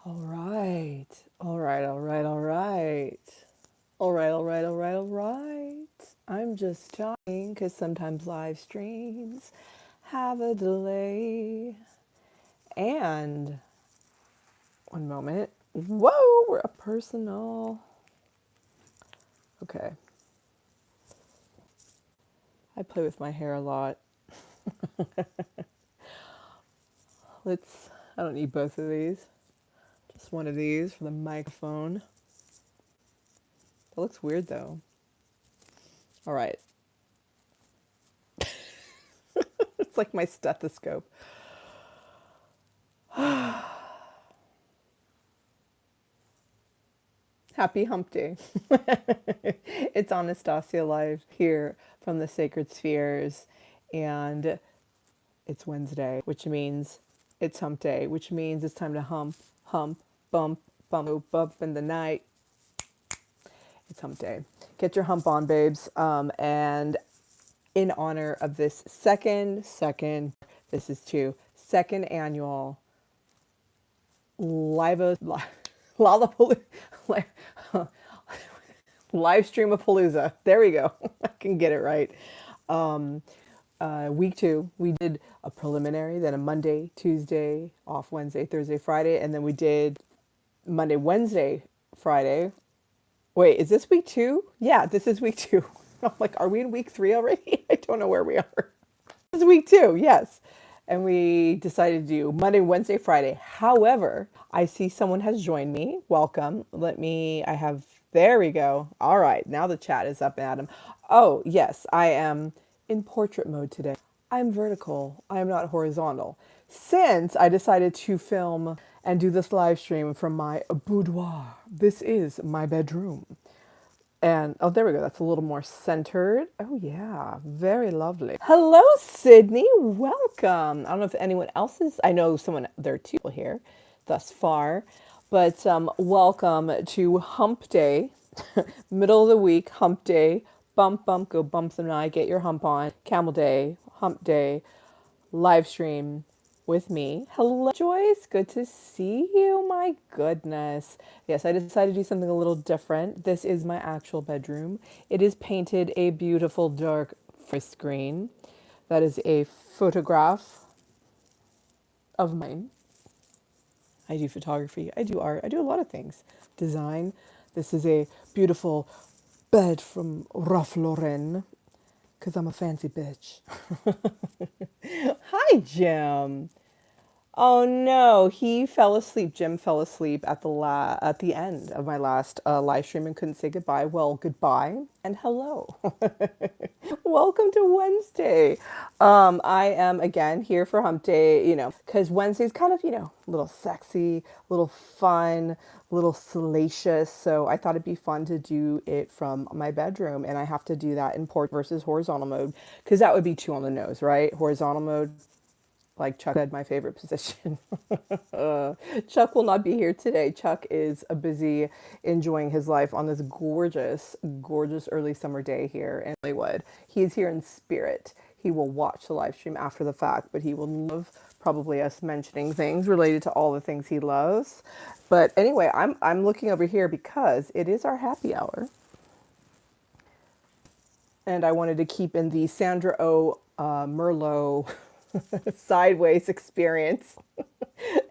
All right. All right. All right. All right. All right. All right. All right. All right. I'm just talking because sometimes live streams have a delay. And one moment. Whoa, we're a personal. Okay. I play with my hair a lot. I don't need both of these. Just one of these for the microphone. That looks weird though. All right. It's like my stethoscope. Happy Hump Day. It's Anastasia live here from the Sacred Spheres, and it's Wednesday, which means it's Hump Day, which means it's time to hump, hump, bump, bump, bump in the night. It's Hump Day. Get your hump on, babes. And in honor of this this is second annual live Lollapalooza live stream of Palooza. There we go. I can get it right. Week two, we did a preliminary, then a Monday, Tuesday, off Wednesday, Thursday, Friday, and then we did Monday, Wednesday, Friday. Wait, is this week two? Yeah, this is week two. I'm like, are we in week three already? I don't know where we are. This is week two, yes. And we decided to do Monday, Wednesday, Friday. However, I see someone has joined me. Welcome. There we go. All right, now the chat is up, Adam. Oh, yes, I am in portrait mode today. I'm vertical. I am not horizontal. Since I decided to film and do this live stream from my boudoir, this is my bedroom. And oh, there we go. That's a little more centered. Oh, yeah. Very lovely. Hello, Sydney. Welcome. I don't know if anyone else is. I know there are two people here thus far, but welcome to Hump Day, middle of the week, Hump Day. Bump, bump, go bump some night. Get your hump on. Camel Day, Hump Day, live stream with me. Hello, Joyce. Good to see you. My goodness. Yes, I decided to do something a little different. This is my actual bedroom. It is painted a beautiful dark forest green. That is a photograph of mine. I do photography. I do art. I do a lot of things. Design. This is a beautiful bed from Ralph Lauren because I'm a fancy bitch. Hi, Jim. Oh no, he fell asleep. Jim fell asleep at the end of my last live stream and couldn't say goodbye. Well, goodbye and hello. Welcome to Wednesday. I am again here for Hump Day, because Wednesday's kind of, a little sexy, a little fun, a little salacious. So I thought it'd be fun to do it from my bedroom, and I have to do that in port versus horizontal mode because that would be too on the nose, right? Horizontal mode, like Chuck said, my favorite position. Chuck will not be here today. Chuck is busy enjoying his life on this gorgeous, gorgeous early summer day here in Hollywood. He's here in spirit. He will watch the live stream after the fact, but he will love probably us mentioning things related to all the things he loves. But anyway, I'm looking over here because it is our happy hour, and I wanted to keep in the Sandra O. Merlot sideways experience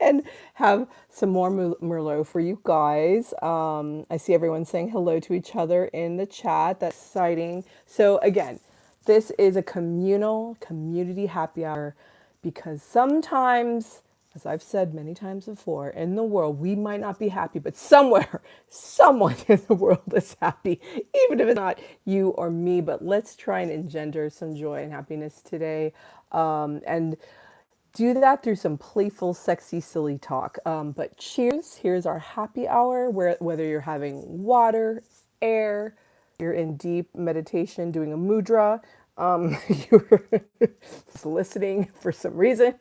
and have some more Merlot for you guys. I see everyone saying hello to each other in the chat. That's exciting. So again, this is a community happy hour because sometimes, as I've said many times before, in the world, we might not be happy, but somewhere, someone in the world is happy, even if it's not you or me. But let's try and engender some joy and happiness today. And do that through some playful, sexy, silly talk. But cheers. Here's our happy hour, whether you're having water, air, you're in deep meditation, doing a mudra, you're listening for some reason,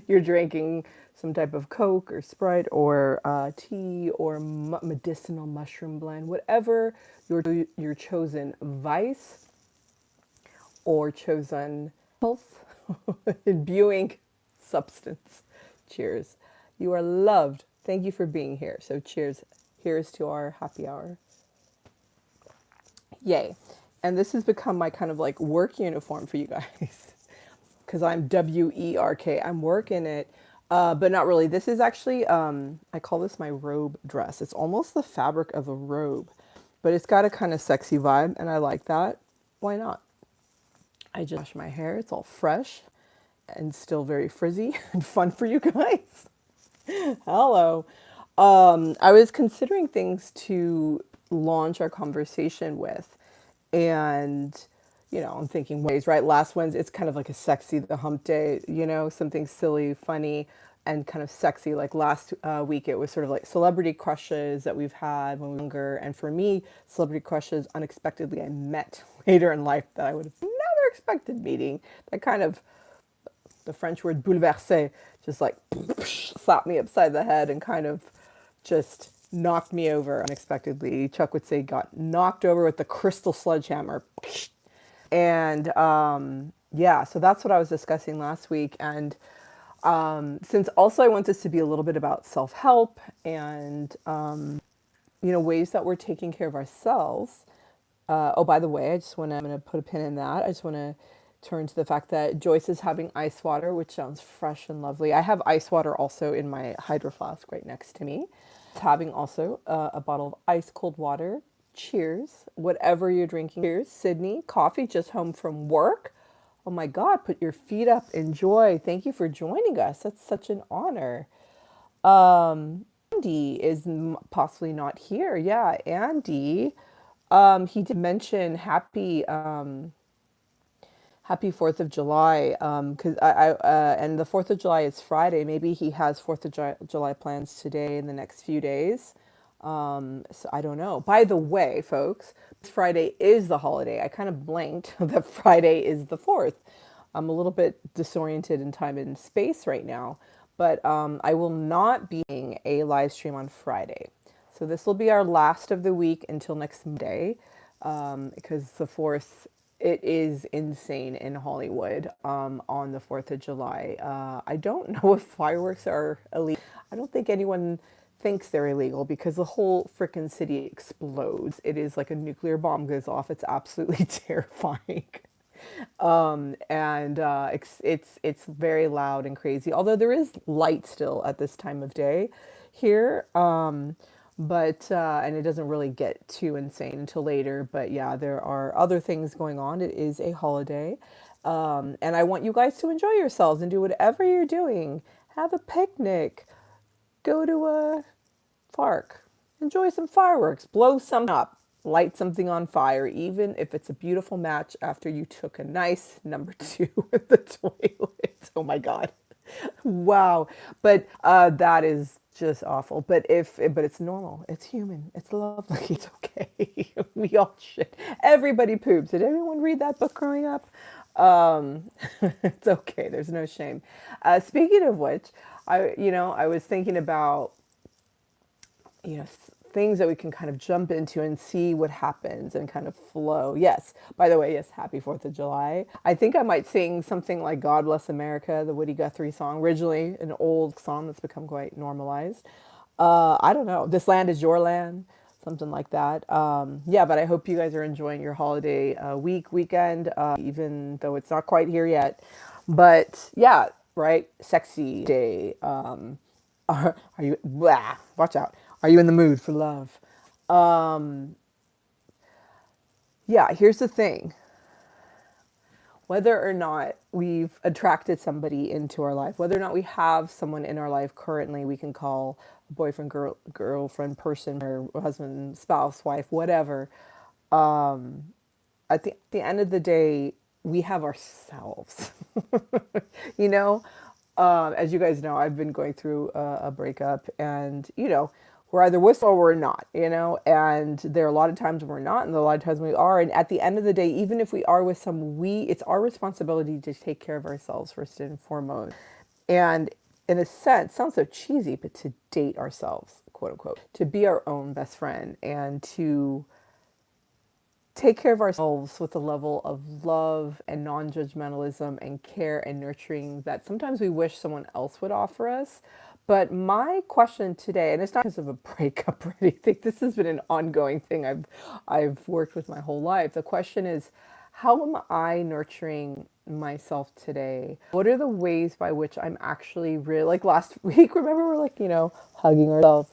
you're drinking some type of Coke or Sprite or tea or medicinal mushroom blend, whatever your chosen vice or chosen health imbuing substance. Cheers. You are loved, Thank you for being here. So cheers. Here's to our happy hour. Yay. And this has become my kind of like work uniform for you guys because I'm WERK. I'm working it, but not really. This is actually, I call this my robe dress. It's almost the fabric of a robe, but it's got a kind of sexy vibe, and I like that. Why not? I just wash my hair. It's all fresh and still very frizzy and fun for you guys. Hello. I was considering things to launch our conversation with, and I'm thinking ways, right? Last Wednesday, it's kind of like a sexy, the hump day, something silly, funny, and kind of sexy. Like last week, it was sort of like celebrity crushes that we've had when we were younger. And for me, celebrity crushes unexpectedly I met later in life that I would have never expected meeting. That kind of, the French word bouleversé, just like slapped me upside the head and kind of just knocked me over unexpectedly. Chuck would say got knocked over with the crystal sledgehammer. And yeah, so that's what I was discussing last week. And since also I want this to be a little bit about self-help and, ways that we're taking care of ourselves. Oh, by the way, I'm going to put a pin in that. I just want to turn to the fact that Joyce is having ice water, which sounds fresh and lovely. I have ice water also in my hydro flask right next to me. Having also a bottle of ice cold water. Cheers. Whatever you're drinking. Cheers. Sydney, coffee just home from work. Oh my God, put your feet up. Enjoy. Thank you for joining us. That's such an honor. Andy is possibly not here. Yeah, Andy. He did mention happy 4th of July, because and the 4th of July is Friday. Maybe he has 4th of July plans today in the next few days. So I don't know. By the way, folks, Friday is the holiday. I kind of blanked that Friday is the 4th. I'm a little bit disoriented in time and space right now, but I will not be doing a live stream on Friday. So this will be our last of the week until next Monday, because the 4th, it is insane in Hollywood on the 4th of July. I don't know if fireworks are illegal. I don't think anyone thinks they're illegal because the whole frickin' city explodes. It is like a nuclear bomb goes off. It's absolutely terrifying. And it's very loud and crazy. Although there is light still at this time of day here, but and it doesn't really get too insane until later. But yeah, there are other things going on. It is a holiday, and I want you guys to enjoy yourselves and do whatever you're doing. Have a picnic, go to a park, enjoy some fireworks, blow some up, light something on fire, even if it's a beautiful match after you took a nice number two in the toilet. Oh my God. Wow. But that is just awful. But it's normal. It's human. It's lovely. It's okay. We all should. Everybody poops. Did everyone read that book growing up? It's okay. There's no shame. Speaking of which, I was thinking about, things that we can kind of jump into and see what happens and kind of flow. Yes, by the way, yes, happy 4th of July. I think I might sing something like God Bless America, the Woody Guthrie song, originally an old song that's become quite normalized. I don't know. This land is your land, something like that. Yeah, but I hope you guys are enjoying your holiday weekend, even though it's not quite here yet. But yeah, right? Sexy day. Are you, blah, watch out. Are you in the mood for love? Yeah, here's the thing. Whether or not we've attracted somebody into our life, whether or not we have someone in our life currently, we can call a boyfriend, girlfriend, person, or husband, spouse, wife, whatever. At the end of the day, we have ourselves. you know, as you guys know, I've been going through a breakup, and we're either with or we're not, and there are a lot of times when we're not, and a lot of times we are. And at the end of the day, even if we are with someone, it's our responsibility to take care of ourselves first and foremost. And in a sense, sounds so cheesy, but to date ourselves, quote unquote, to be our own best friend and to take care of ourselves with a level of love and non-judgmentalism and care and nurturing that sometimes we wish someone else would offer us. But my question today, and it's not because of a breakup or anything, this has been an ongoing thing I've worked with my whole life. The question is, how am I nurturing myself today? What are the ways by which I'm actually really, like last week, remember we're like, hugging ourselves,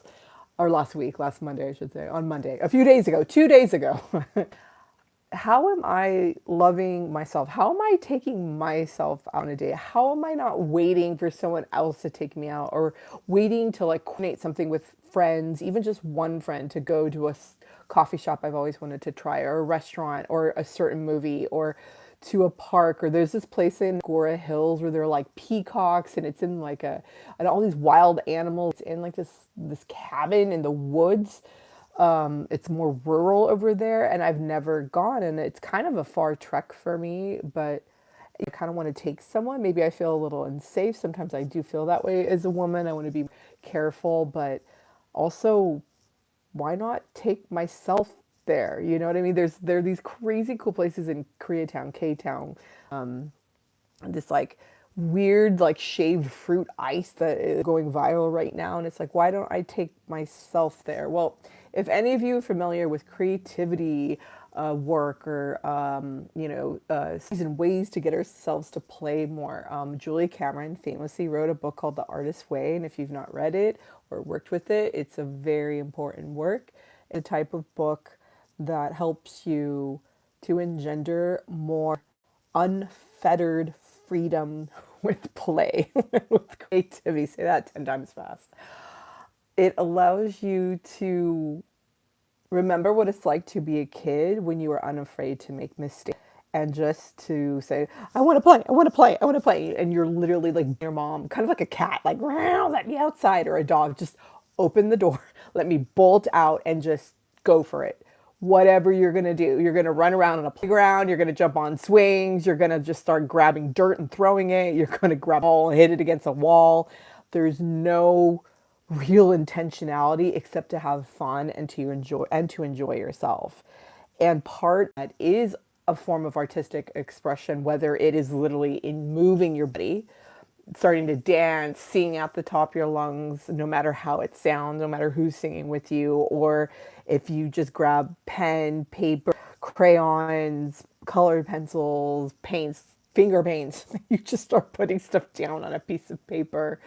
or last week, last Monday, I should say, on Monday, a few days ago, 2 days ago. How am I loving myself? How am I taking myself out on a date? How am I not waiting for someone else to take me out, or waiting to like coordinate something with friends, even just one friend to go to a coffee shop I've always wanted to try, or a restaurant, or a certain movie, or to a park, or there's this place in Gora Hills where there are like peacocks, and it's in like and all these wild animals. It's in like this cabin in the woods. It's more rural over there, and I've never gone, and it's kind of a far trek for me, but I kind of want to take someone. Maybe I feel a little unsafe. Sometimes I do feel that way as a woman. I want to be careful, but also, why not take myself there? You know what I mean? There are these crazy cool places in Koreatown, K-Town, this like weird like shaved fruit ice that is going viral right now, and it's like, why don't I take myself there? Well, if any of you are familiar with creativity work, or season ways to get ourselves to play more, Julie Cameron famously wrote a book called The Artist's Way, and if you've not read it or worked with it, it's a very important work. It's a type of book that helps you to engender more unfettered freedom with play, with creativity. Say that 10 times fast. It allows you to remember what it's like to be a kid when you are unafraid to make mistakes, and just to say, I want to play, I want to play, I want to play. And you're literally like your mom, kind of like a cat, like, let me outside, or a dog, just open the door, let me bolt out and just go for it. Whatever you're going to do, you're going to run around on a playground, you're going to jump on swings, you're going to just start grabbing dirt and throwing it, you're going to grab a ball and hit it against a wall. There's no real intentionality except to have fun and to enjoy yourself. And part that is a form of artistic expression, whether it is literally in moving your body, starting to dance, singing at the top of your lungs, no matter how it sounds, no matter who's singing with you, or if you just grab pen, paper, crayons, colored pencils, paints, finger paints, you just start putting stuff down on a piece of paper.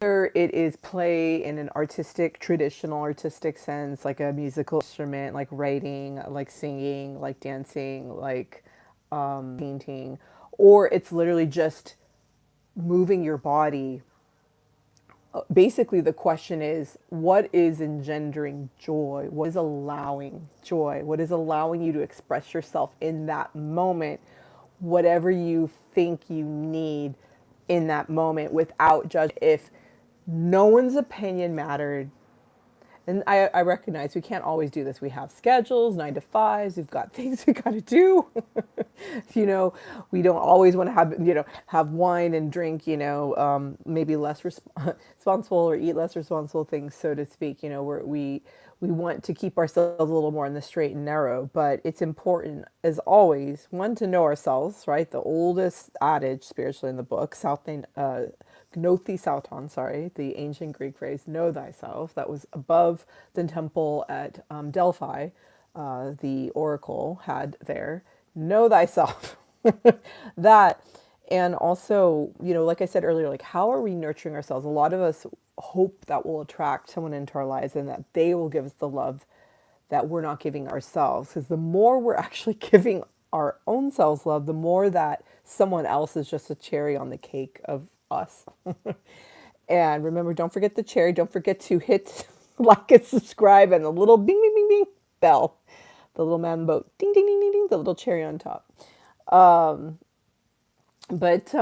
Whether it is play in an artistic, traditional artistic sense, like a musical instrument, like writing, like singing, like dancing, like painting, or it's literally just moving your body. Basically, the question is, what is engendering joy? What is allowing joy? What is allowing you to express yourself in that moment, whatever you think you need in that moment, without judging. If no one's opinion mattered, and I recognize we can't always do this. We have schedules, 9 to 5s. We've got things we got to do. We don't always want to have wine and drink. Maybe less responsible, or eat less responsible things, so to speak. We want to keep ourselves a little more in the straight and narrow. But it's important, as always, one, to know ourselves. Right, the oldest adage spiritually in the book, Gnothi Sauton, sorry, the ancient Greek phrase, know thyself, that was above the temple at Delphi, the oracle had there, know thyself. That, and also, like I said earlier, like, how are we nurturing ourselves? A lot of us hope that we'll attract someone into our lives and that they will give us the love that we're not giving ourselves. Because the more we're actually giving our own selves love, the more that someone else is just a cherry on the cake of us. And remember, don't forget the cherry. Don't forget to hit like and subscribe, and the little bing, bing, bing, bing bell. The little man boat. Ding, ding, ding, ding, ding. The little cherry on top. But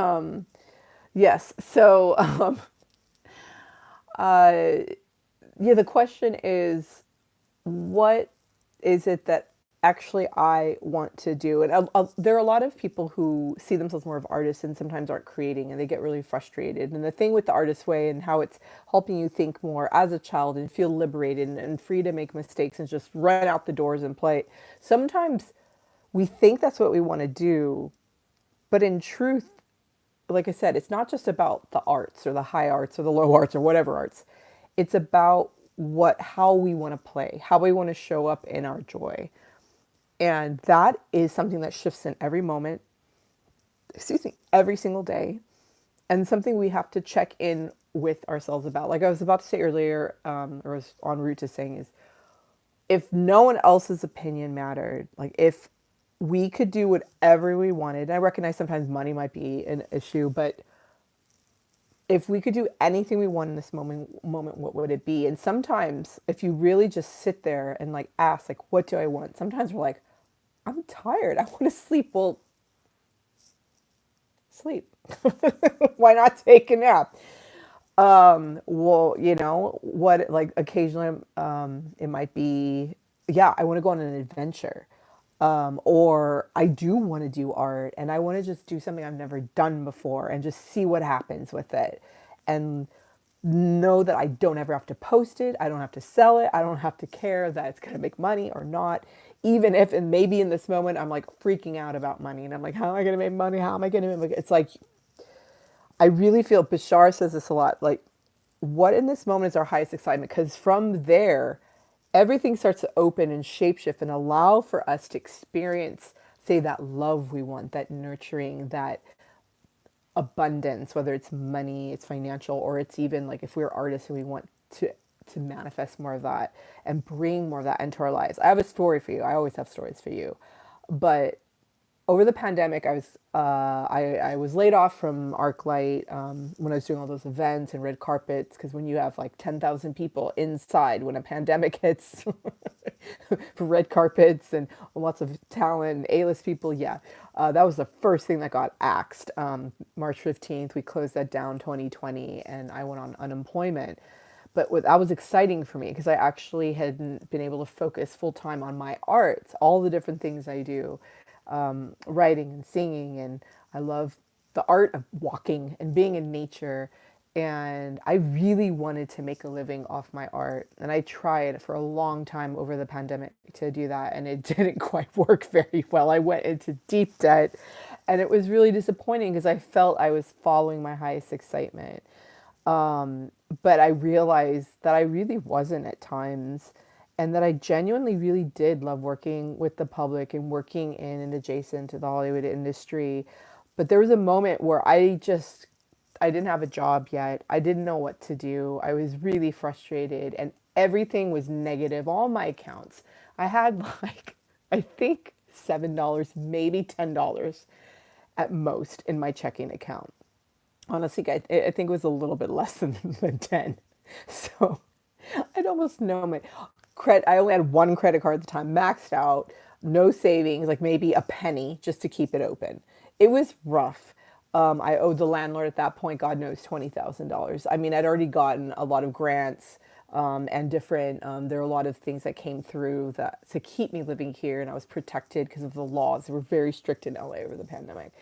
yes. So, yeah, the question is, what is it that actually I want to do? And there are a lot of people who see themselves more of artists and sometimes aren't creating, and they get really frustrated. And the thing with the Artist's Way and how it's helping you think more as a child and feel liberated and free to make mistakes and just run out the doors and play. Sometimes we think that's what we want to do, but in truth, like I said, it's not just about the arts or the high arts or the low arts or whatever arts. It's about how we want to play, how we want to show up in our joy. And that is something that shifts in every moment, excuse me, every single day, and something we have to check in with ourselves about. Like I was about to say earlier, or was en route to saying, is if no one else's opinion mattered, like if we could do whatever we wanted, and I recognize sometimes money might be an issue, but if we could do anything we want in this moment, what would it be? And sometimes if you really just sit there and like ask, like, what do I want? Sometimes we're like, I'm tired. I want to sleep. Well, sleep. Why not take a nap? Well, what, like occasionally, it might be, yeah, I want to go on an adventure. Or I do want to do art and I want to just do something I've never done before and just see what happens with it. And know that I don't ever have to post it. I don't have to sell it. I don't have to care that it's going to make money or not. Even if, and maybe in this moment, I'm like freaking out about money and I'm like, how am I going to make money? How am I going to make, it's like, I really feel Bashar says this a lot, like what in this moment is our highest excitement? Because from there, everything starts to open and shapeshift and allow for us to experience, say, that love we want, that nurturing, that abundance, whether it's money, it's financial, or it's even like if we're artists and we want to manifest more of that and bring more of that into our lives. I have a story for you. I always have stories for you. But over the pandemic, I was laid off from ArcLight when I was doing all those events and red carpets. Because when you have like 10,000 people inside when a pandemic hits, for red carpets and lots of talent, A-list people, yeah, that was the first thing that got axed. March 15th, we closed that down 2020, and I went on unemployment. But that was exciting for me because I actually hadn't been able to focus full time on my art, all the different things I do, writing and singing. And I love the art of walking and being in nature. And I really wanted to make a living off my art. And I tried for a long time over the pandemic to do that. And it didn't quite work very well. I went into deep debt. And it was really disappointing because I felt I was following my highest excitement. But I realized that I really wasn't at times, and that I genuinely really did love working with the public and working in and adjacent to the Hollywood industry. But there was a moment where I didn't have a job yet. I didn't know what to do. I was really frustrated and everything was negative, all my accounts. I had like, I think $7, maybe $10 at most in my checking account. Honestly, I think it was a little bit less than 10. So I'd almost know my credit. I only had one credit card at the time, maxed out, no savings, like maybe a penny just to keep it open. It was rough. I owed the landlord at that point, God knows, $20,000. I mean, I'd already gotten a lot of grants and different, there were a lot of things that came through that to keep me living here, and I was protected because of the laws. They were very strict in LA over the pandemic,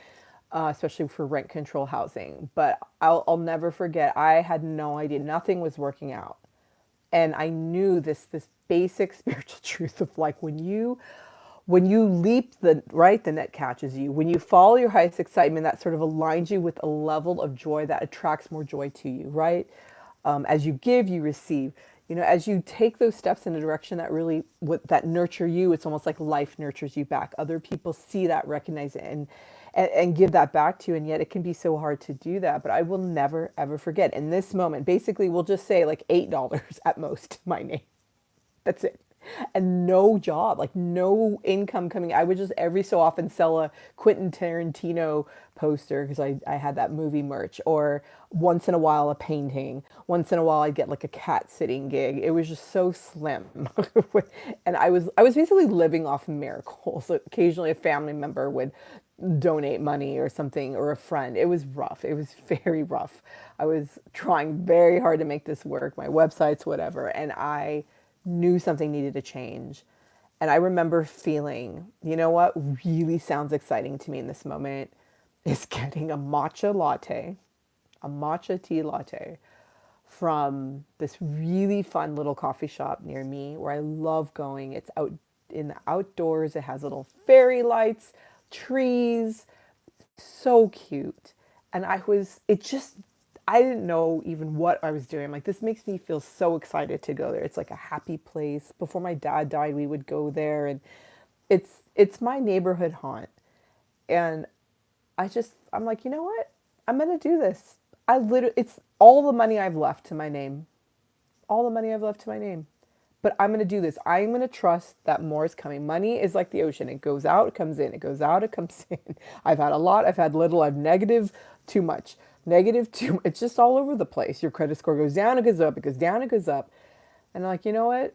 especially for rent control housing. But I'll never forget, I had no idea. Nothing was working out. And I knew this basic spiritual truth of like when you leap the net catches you. When you follow your highest excitement, that sort of aligns you with a level of joy that attracts more joy to you, right? As you give, you receive. As you take those steps in a direction that really that nurture you, it's almost like life nurtures you back. Other people see that, recognize it, and give that back to you. And yet it can be so hard to do that. But I will never, ever forget. In this moment, basically, we'll just say like $8 at most, my name. That's it. And no job, like no income coming. I would just every so often sell a Quentin Tarantino poster because I had that movie merch, or once in a while a painting. Once in a while I'd get like a cat sitting gig. It was just so slim. And I was basically living off miracles. Occasionally a family member would donate money or something, or a friend. It was rough. It was very rough. I was trying very hard to make this work, my websites, whatever, and I knew something needed to change. And I remember feeling, you know what really sounds exciting to me in this moment is getting a matcha tea latte from this really fun little coffee shop near me where I love going. It's out in the outdoors. It has little fairy lights, trees, so cute. And I didn't know even what I was doing. I'm like, this makes me feel so excited to go there. It's like a happy place. Before my dad died, we would go there, and it's my neighborhood haunt. And I'm like, you know what? I'm gonna do this. It's all the money I've left to my name. All the money I've left to my name. But I'm gonna do this. I'm gonna trust that more is coming. Money is like the ocean. It goes out, it comes in. It goes out, it comes in. I've had a lot, I've had little, I've negative, too much. Negative, too. It's just all over the place. Your credit score goes down, it goes up, it goes down, it goes up. And I'm like, you know what?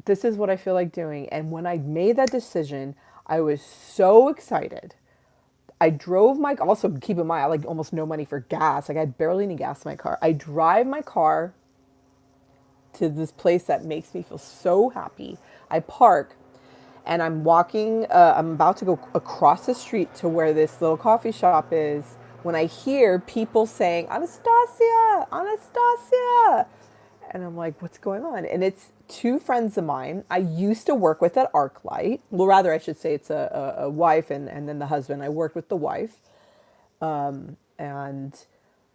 This is what I feel like doing. And when I made that decision, I was so excited. I drove my, also keep in mind, I like almost no money for gas. Like I had barely any gas in my car. I drive my car to this place that makes me feel so happy. I park and I'm walking, I'm about to go across the street to where this little coffee shop is when I hear people saying, Anastasia, Anastasia. And I'm like, what's going on? And it's two friends of mine I used to work with at ArcLight. Well, rather, I should say it's a wife and then the husband. I worked with the wife. And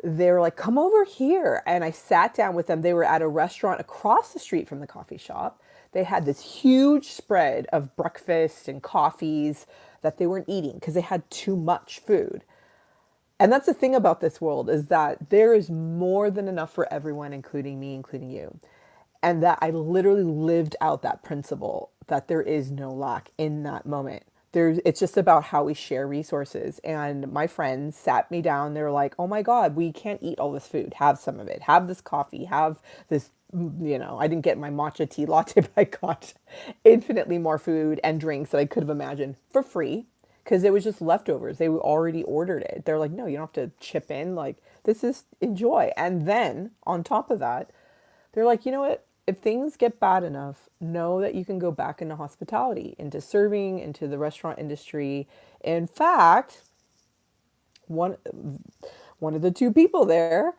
they were like, come over here. And I sat down with them. They were at a restaurant across the street from the coffee shop. They had this huge spread of breakfast and coffees that they weren't eating because they had too much food. And that's the thing about this world is that there is more than enough for everyone, including me, including you. And that I literally lived out that principle that there is no lack in that moment. It's just about how we share resources. And my friends sat me down. They were like, oh my God, we can't eat all this food. Have some of it. Have this coffee. Have this, I didn't get my matcha tea latte, but I got infinitely more food and drinks that I could have imagined for free because it was just leftovers. They already ordered it. They're like, no, you don't have to chip in. Like, this is enjoy. And then on top of that, they're like, you know what? If things get bad enough, know that you can go back into hospitality, into serving, into the restaurant industry. In fact, one one of the two people there,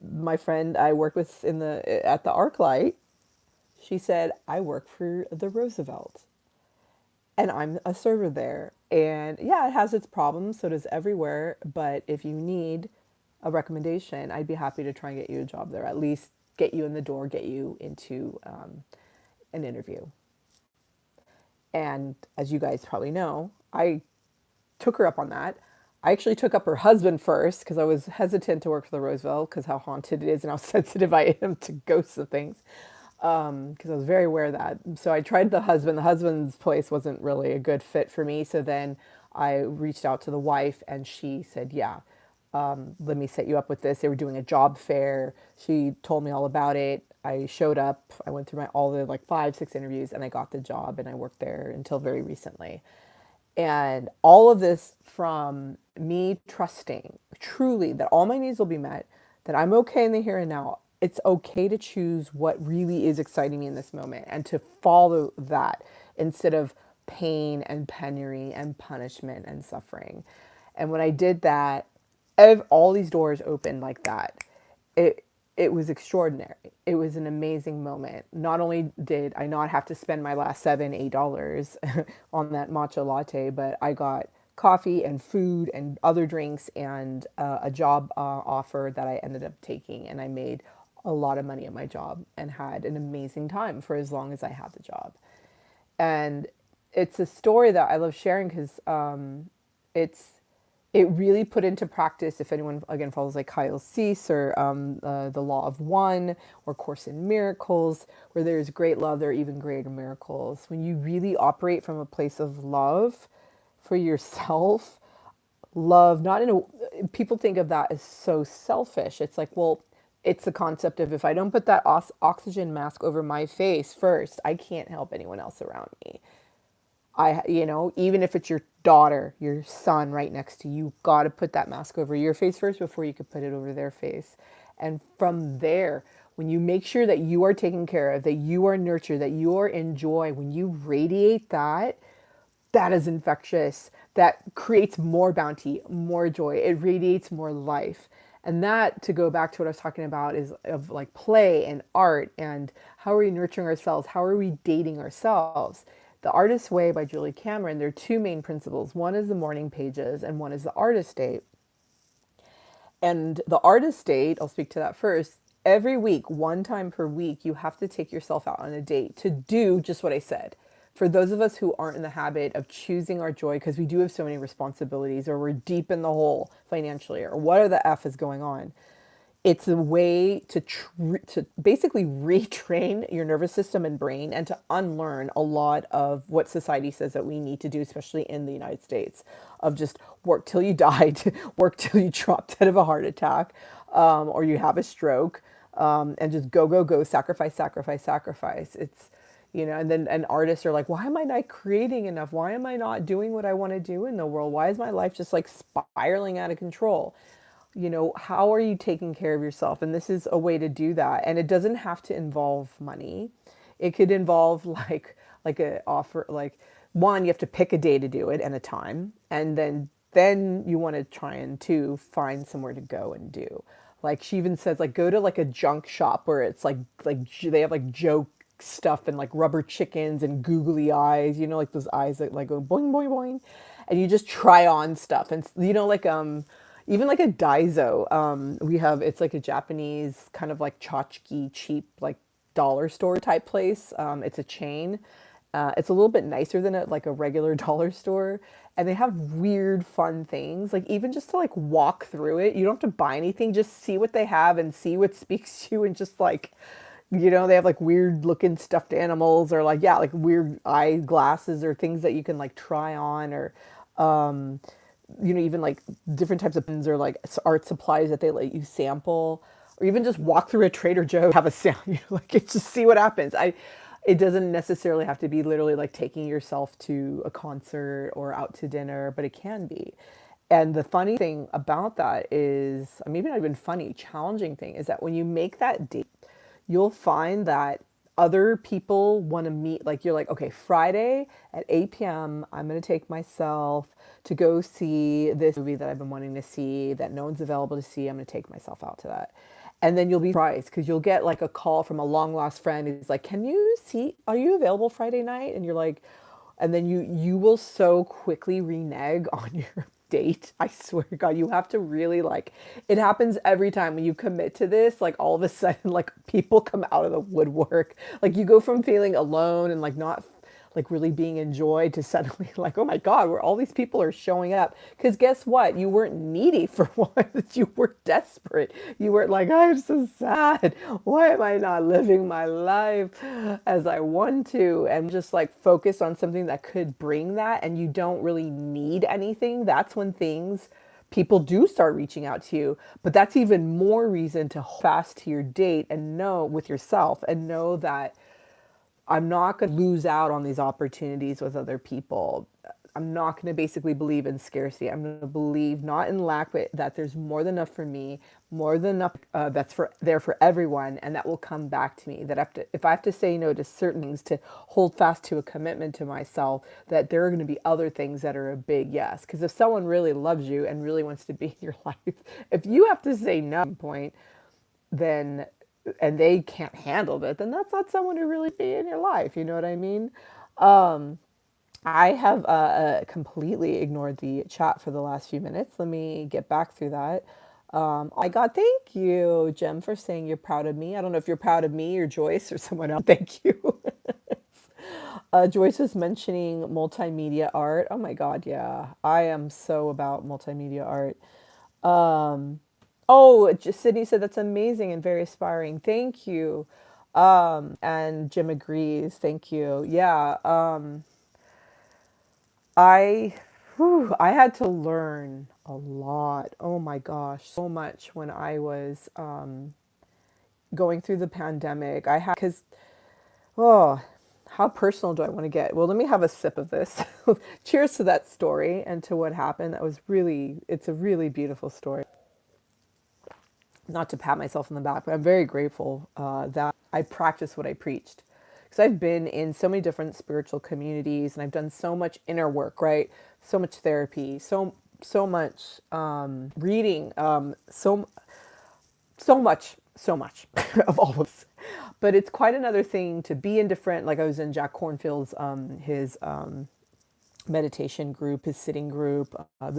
my friend I work with in the at the ArcLight, she said, I work for the Roosevelt and I'm a server there. And yeah, it has its problems, so does everywhere. But if you need a recommendation, I'd be happy to try and get you a job there. At least get you in the door, get you into an interview. And as you guys probably know, I took her up on that. I actually took up her husband first because I was hesitant to work for the Roosevelt because how haunted it is and how sensitive I am to ghosts and things. Because I was very aware of that. So I tried the husband. The husband's place wasn't really a good fit for me. So then I reached out to the wife and she said, yeah, let me set you up with this. They were doing a job fair. She told me all about it. I showed up. I went through all the like 5, 6 interviews and I got the job and I worked there until very recently. And all of this from me trusting truly that all my needs will be met, that I'm okay in the here and now. It's okay to choose what really is exciting me in this moment and to follow that instead of pain and penury and punishment and suffering. And when I did that, all these doors opened like that. It it was extraordinary. It was an amazing moment. Not only did I not have to spend my last $7, $8 on that matcha latte, but I got coffee and food and other drinks and a job offer that I ended up taking. And I made a lot of money at my job and had an amazing time for as long as I had the job. And it's a story that I love sharing because it's it really put into practice. If anyone again follows like Kyle Cease or the Law of One or Course in Miracles, where there's great love, there are even greater miracles. When you really operate from a place of love for yourself, love not in a people think of that as so selfish. It's like, well, it's the concept of if I don't put that oxygen mask over my face first, I can't help anyone else around me. Even if it's your daughter, your son right next to you, you got to put that mask over your face first before you could put it over their face. And from there, when you make sure that you are taken care of, that you are nurtured, that you are in joy, when you radiate that, that is infectious. That creates more bounty, more joy. It radiates more life. And that, to go back to what I was talking about, is of like play and art and how are we nurturing ourselves? How are we dating ourselves? The Artist's Way by Julie Cameron, there are two main principles. One is the morning pages and one is the artist date. And the artist date, I'll speak to that first. Every week, one time per week, you have to take yourself out on a date to do just what I said. For those of us who aren't in the habit of choosing our joy, because we do have so many responsibilities, or we're deep in the hole financially, or whatever the F is going on, it's a way to basically retrain your nervous system and brain and to unlearn a lot of what society says that we need to do, especially in the United States, of just work till you die, work till you drop dead of a heart attack, or you have a stroke, and just go, go, go, sacrifice, sacrifice, sacrifice. It's, and then and artists are like, why am I not creating enough? Why am I not doing what I want to do in the world? Why is my life just like spiraling out of control? How are you taking care of yourself? And this is a way to do that. And it doesn't have to involve money. It could involve like a offer, like one, you have to pick a day to do it and a time. And then you want to try and find somewhere to go and do. Like she even says, like go to like a junk shop where it's like they have like joke stuff and like rubber chickens and googly eyes, like those eyes that like go boing boing boing, and you just try on stuff. And like even like a daiso, we have, it's like a Japanese kind of like tchotchke cheap like dollar store type place. It's a chain. It's a little bit nicer than like a regular dollar store, and they have weird fun things, like even just to like walk through it. You don't have to buy anything, just see what they have and see what speaks to you, and just like, they have like weird looking stuffed animals, or like, yeah, like weird eyeglasses or things that you can like try on, or even like different types of pens, or like art supplies that they let you sample, or even just walk through a Trader Joe, have a sound, like it's just see what happens. It doesn't necessarily have to be literally like taking yourself to a concert or out to dinner, but it can be. And the funny thing about that is, maybe not even funny, challenging thing is that when you make that date, you'll find that other people want to meet. Like you're like, okay, Friday at 8 p.m., I'm going to take myself to go see this movie that I've been wanting to see that no one's available to see. I'm going to take myself out to that. And then you'll be surprised because you'll get like a call from a long lost friend who's like, are you available Friday night? And you're like, and then you will so quickly renege on your date. I swear to God, you have to really like, it happens every time when you commit to this, like all of a sudden, like people come out of the woodwork. Like you go from feeling alone and like not like really being enjoyed to suddenly like, oh my God, where all these people are showing up. Because guess what? You weren't needy for once. You were desperate. You were like, I'm so sad. Why am I not living my life as I want to? And just like focus on something that could bring that, and you don't really need anything. That's when people do start reaching out to you. But that's even more reason to hold fast to your date and know with yourself, and know that I'm not going to lose out on these opportunities with other people. I'm not going to basically believe in scarcity. I'm going to believe not in lack, but that there's more than enough for me, more than enough that's there for everyone, and that will come back to me. That if I have to say no to certain things to hold fast to a commitment to myself, that there are going to be other things that are a big yes. Because if someone really loves you and really wants to be in your life, if you have to say no at some point, then and they can't handle it, then that's not someone who really be in your life. You know what I mean? I have completely ignored the chat for the last few minutes. Let me get back through that. I got, thank you, Jem, for saying you're proud of me. I don't know if you're proud of me or Joyce or someone else. Thank you. Joyce was mentioning multimedia art. Oh my God, yeah. I am so about multimedia art. Oh, Sydney said that's amazing and very inspiring. Thank you. And Jim agrees. Thank you. Yeah. I, I had to learn a lot. Oh my gosh, so much when I was going through the pandemic. Because, oh, how personal do I want to get? Well, let me have a sip of this. Cheers to that story and to what happened. It's a really beautiful story. Not to pat myself on the back, but I'm very grateful that I practice what I preached. Because I've been in so many different spiritual communities, and I've done so much inner work, right? So much therapy, so much reading, so much of all of this. But it's quite another thing to be in different. Like I was in Jack Kornfield's his meditation group, his sitting group.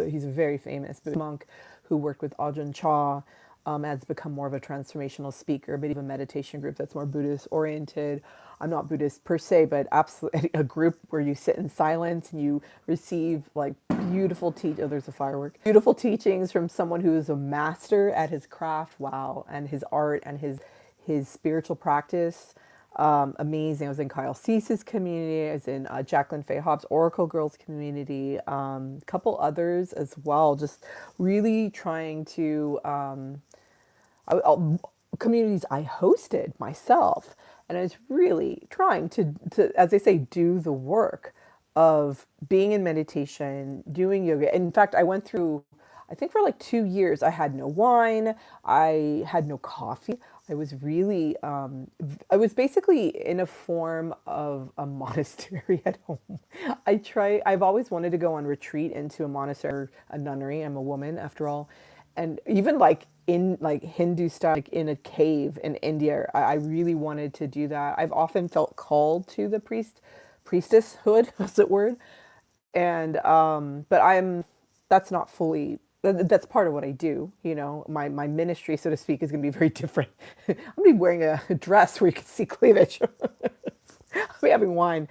He's a very famous Buddhist monk who worked with Ajahn Chah, has become more of a transformational speaker, but even a meditation group that's more Buddhist oriented. I'm not Buddhist per se, but absolutely a group where you sit in silence and you receive like beautiful oh, there's a firework. Beautiful teachings from someone who is a master at his craft, wow, and his art and his spiritual practice. Amazing. I was in Kyle Cease's community. I was in Jacqueline Faye Hobbs' Oracle Girls community. A couple others as well. Just really trying to communities I hosted myself, and I was really trying to, as they say, do the work of being in meditation, doing yoga. In fact, I went through, I think for like 2 years, I had no wine, I had no coffee. I was really, I was basically in a form of a monastery at home. I've always wanted to go on retreat into a monastery, a nunnery. I'm a woman after all. And even like in like Hindu style, like in a cave in India, I really wanted to do that. I've often felt called to the priestesshood, is that word? And but that's not fully, that's part of what I do. You know, my ministry, so to speak, is going to be very different. I'm going to be wearing a dress where you can see cleavage. I'll be having wine.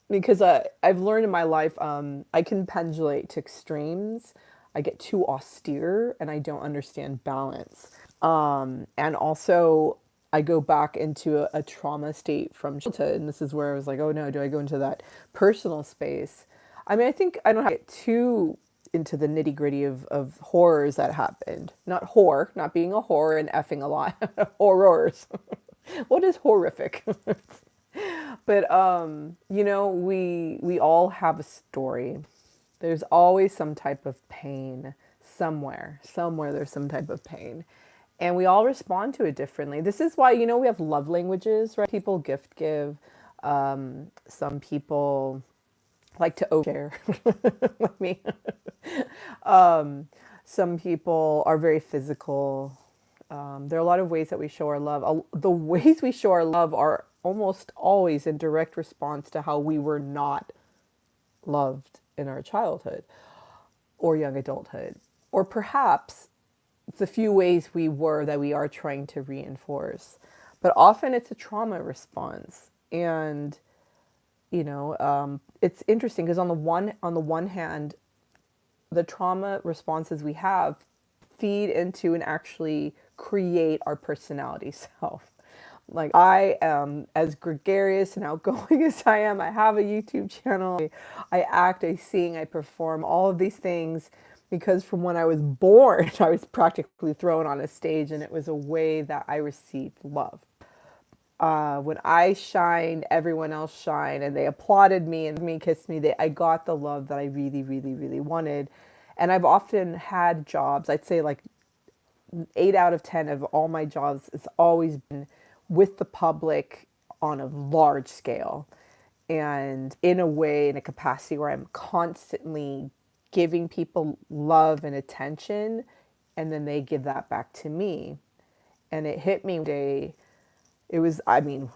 Because I've learned in my life, I can pendulate to extremes. I get too austere and I don't understand balance. And also, I go back into a trauma state from childhood. And this is where I was like, oh no, do I go into that personal space? I mean, I think I don't have to get too into the nitty gritty of horrors that happened. Not whore, not being a whore and effing a lot. Horrors. What is horrific? But you know, we all have a story. There's always some type of pain somewhere. Somewhere there's some type of pain. And we all respond to it differently. This is why, you know, we have love languages, right? People gift give. Some people like to overshare, like me. Some people are very physical. There are a lot of ways that we show our love. The ways we show our love are almost always in direct response to how we were not loved in our childhood or young adulthood. Or perhaps it's a few ways we were that we are trying to reinforce. But often it's a trauma response. And, you know, it's interesting because on the one hand, the trauma responses we have feed into and actually create our personality self. Like I am as gregarious and outgoing as I am. I have a YouTube channel. I act, I sing, I perform, all of these things because from when I was born, I was practically thrown on a stage and it was a way that I received love. When I shined, everyone else shined and they applauded me and me kissed me. I got the love that I really, really, really wanted. And I've often had jobs, I'd say like 8 out of 10 of all my jobs, it's always been with the public on a large scale and in a way, in a capacity where I'm constantly giving people love and attention and then they give that back to me. And it hit me one day. It was, I mean,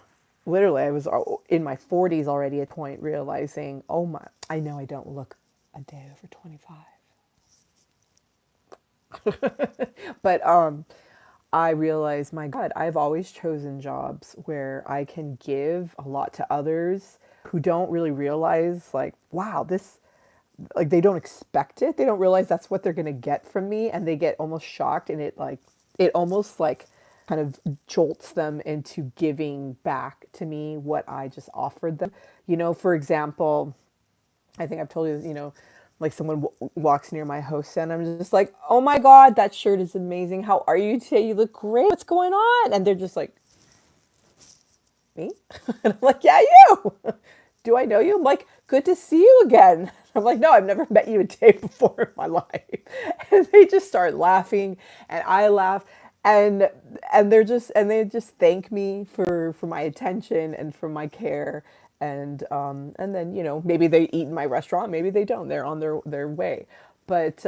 literally, I was in my 40s already at a point realizing, oh my, I know I don't look a day over 25. But I realized, my God, I've always chosen jobs where I can give a lot to others who don't really realize, like, wow, this, like, they don't expect it. They don't realize that's what they're going to get from me. And they get almost shocked. And it almost like kind of jolts them into giving back to me what I just offered them. You know, for example, I think I've told you, you know, like someone walks near my house and I'm just like, oh my God, that shirt is amazing. How are you today? You look great. What's going on? And they're just like, me? And I'm like, yeah, you. Do I know you? I'm like, good to see you again. I'm like, no, I've never met you a day before in my life. And they just start laughing and I laugh. And they just thank me for my attention and for my care. And then, you know, maybe they eat in my restaurant, maybe they don't. They're on their way. But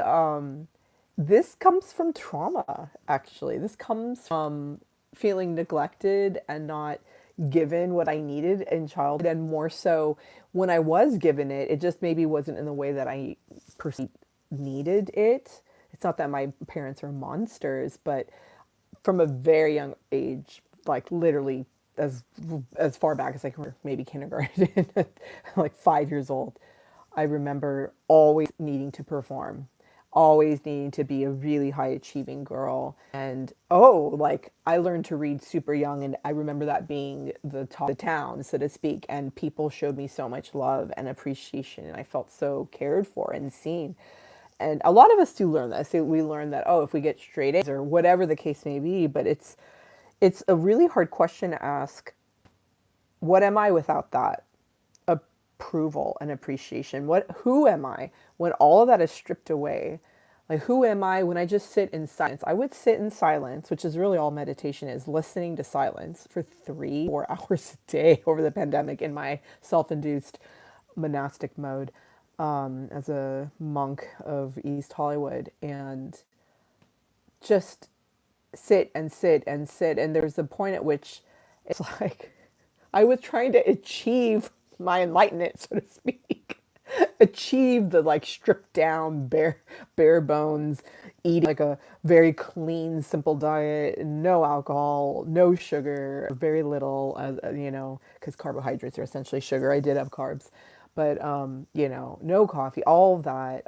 this comes from trauma, actually. This comes from feeling neglected and not given what I needed in childhood. And more so, when I was given it, it just maybe wasn't in the way that I perceived needed it. It's not that my parents are monsters, but from a very young age, like literally as as far back as I can remember, maybe kindergarten, like 5 years old, I remember always needing to perform, always needing to be a really high achieving girl. And oh, like I learned to read super young, and I remember that being the top of the town, so to speak. And people showed me so much love and appreciation, and I felt so cared for and seen. And a lot of us do learn this. We learn that, oh, if we get straight A's or whatever the case may be, but it's a really hard question to ask. What am I without that approval and appreciation? Who am I when all of that is stripped away? Like, who am I when I just sit in silence? I would sit in silence, which is really all meditation is, listening to silence for 3 4 hours a day over the pandemic in my self-induced monastic mode, as a monk of East Hollywood, and just sit and sit and sit. And there's a point at which it's like I was trying to achieve my enlightenment, so to speak. Achieve the like stripped down, bare bones, eating like a very clean, simple diet, no alcohol, no sugar, very little, because carbohydrates are essentially sugar. I did have carbs, but no coffee, all of that,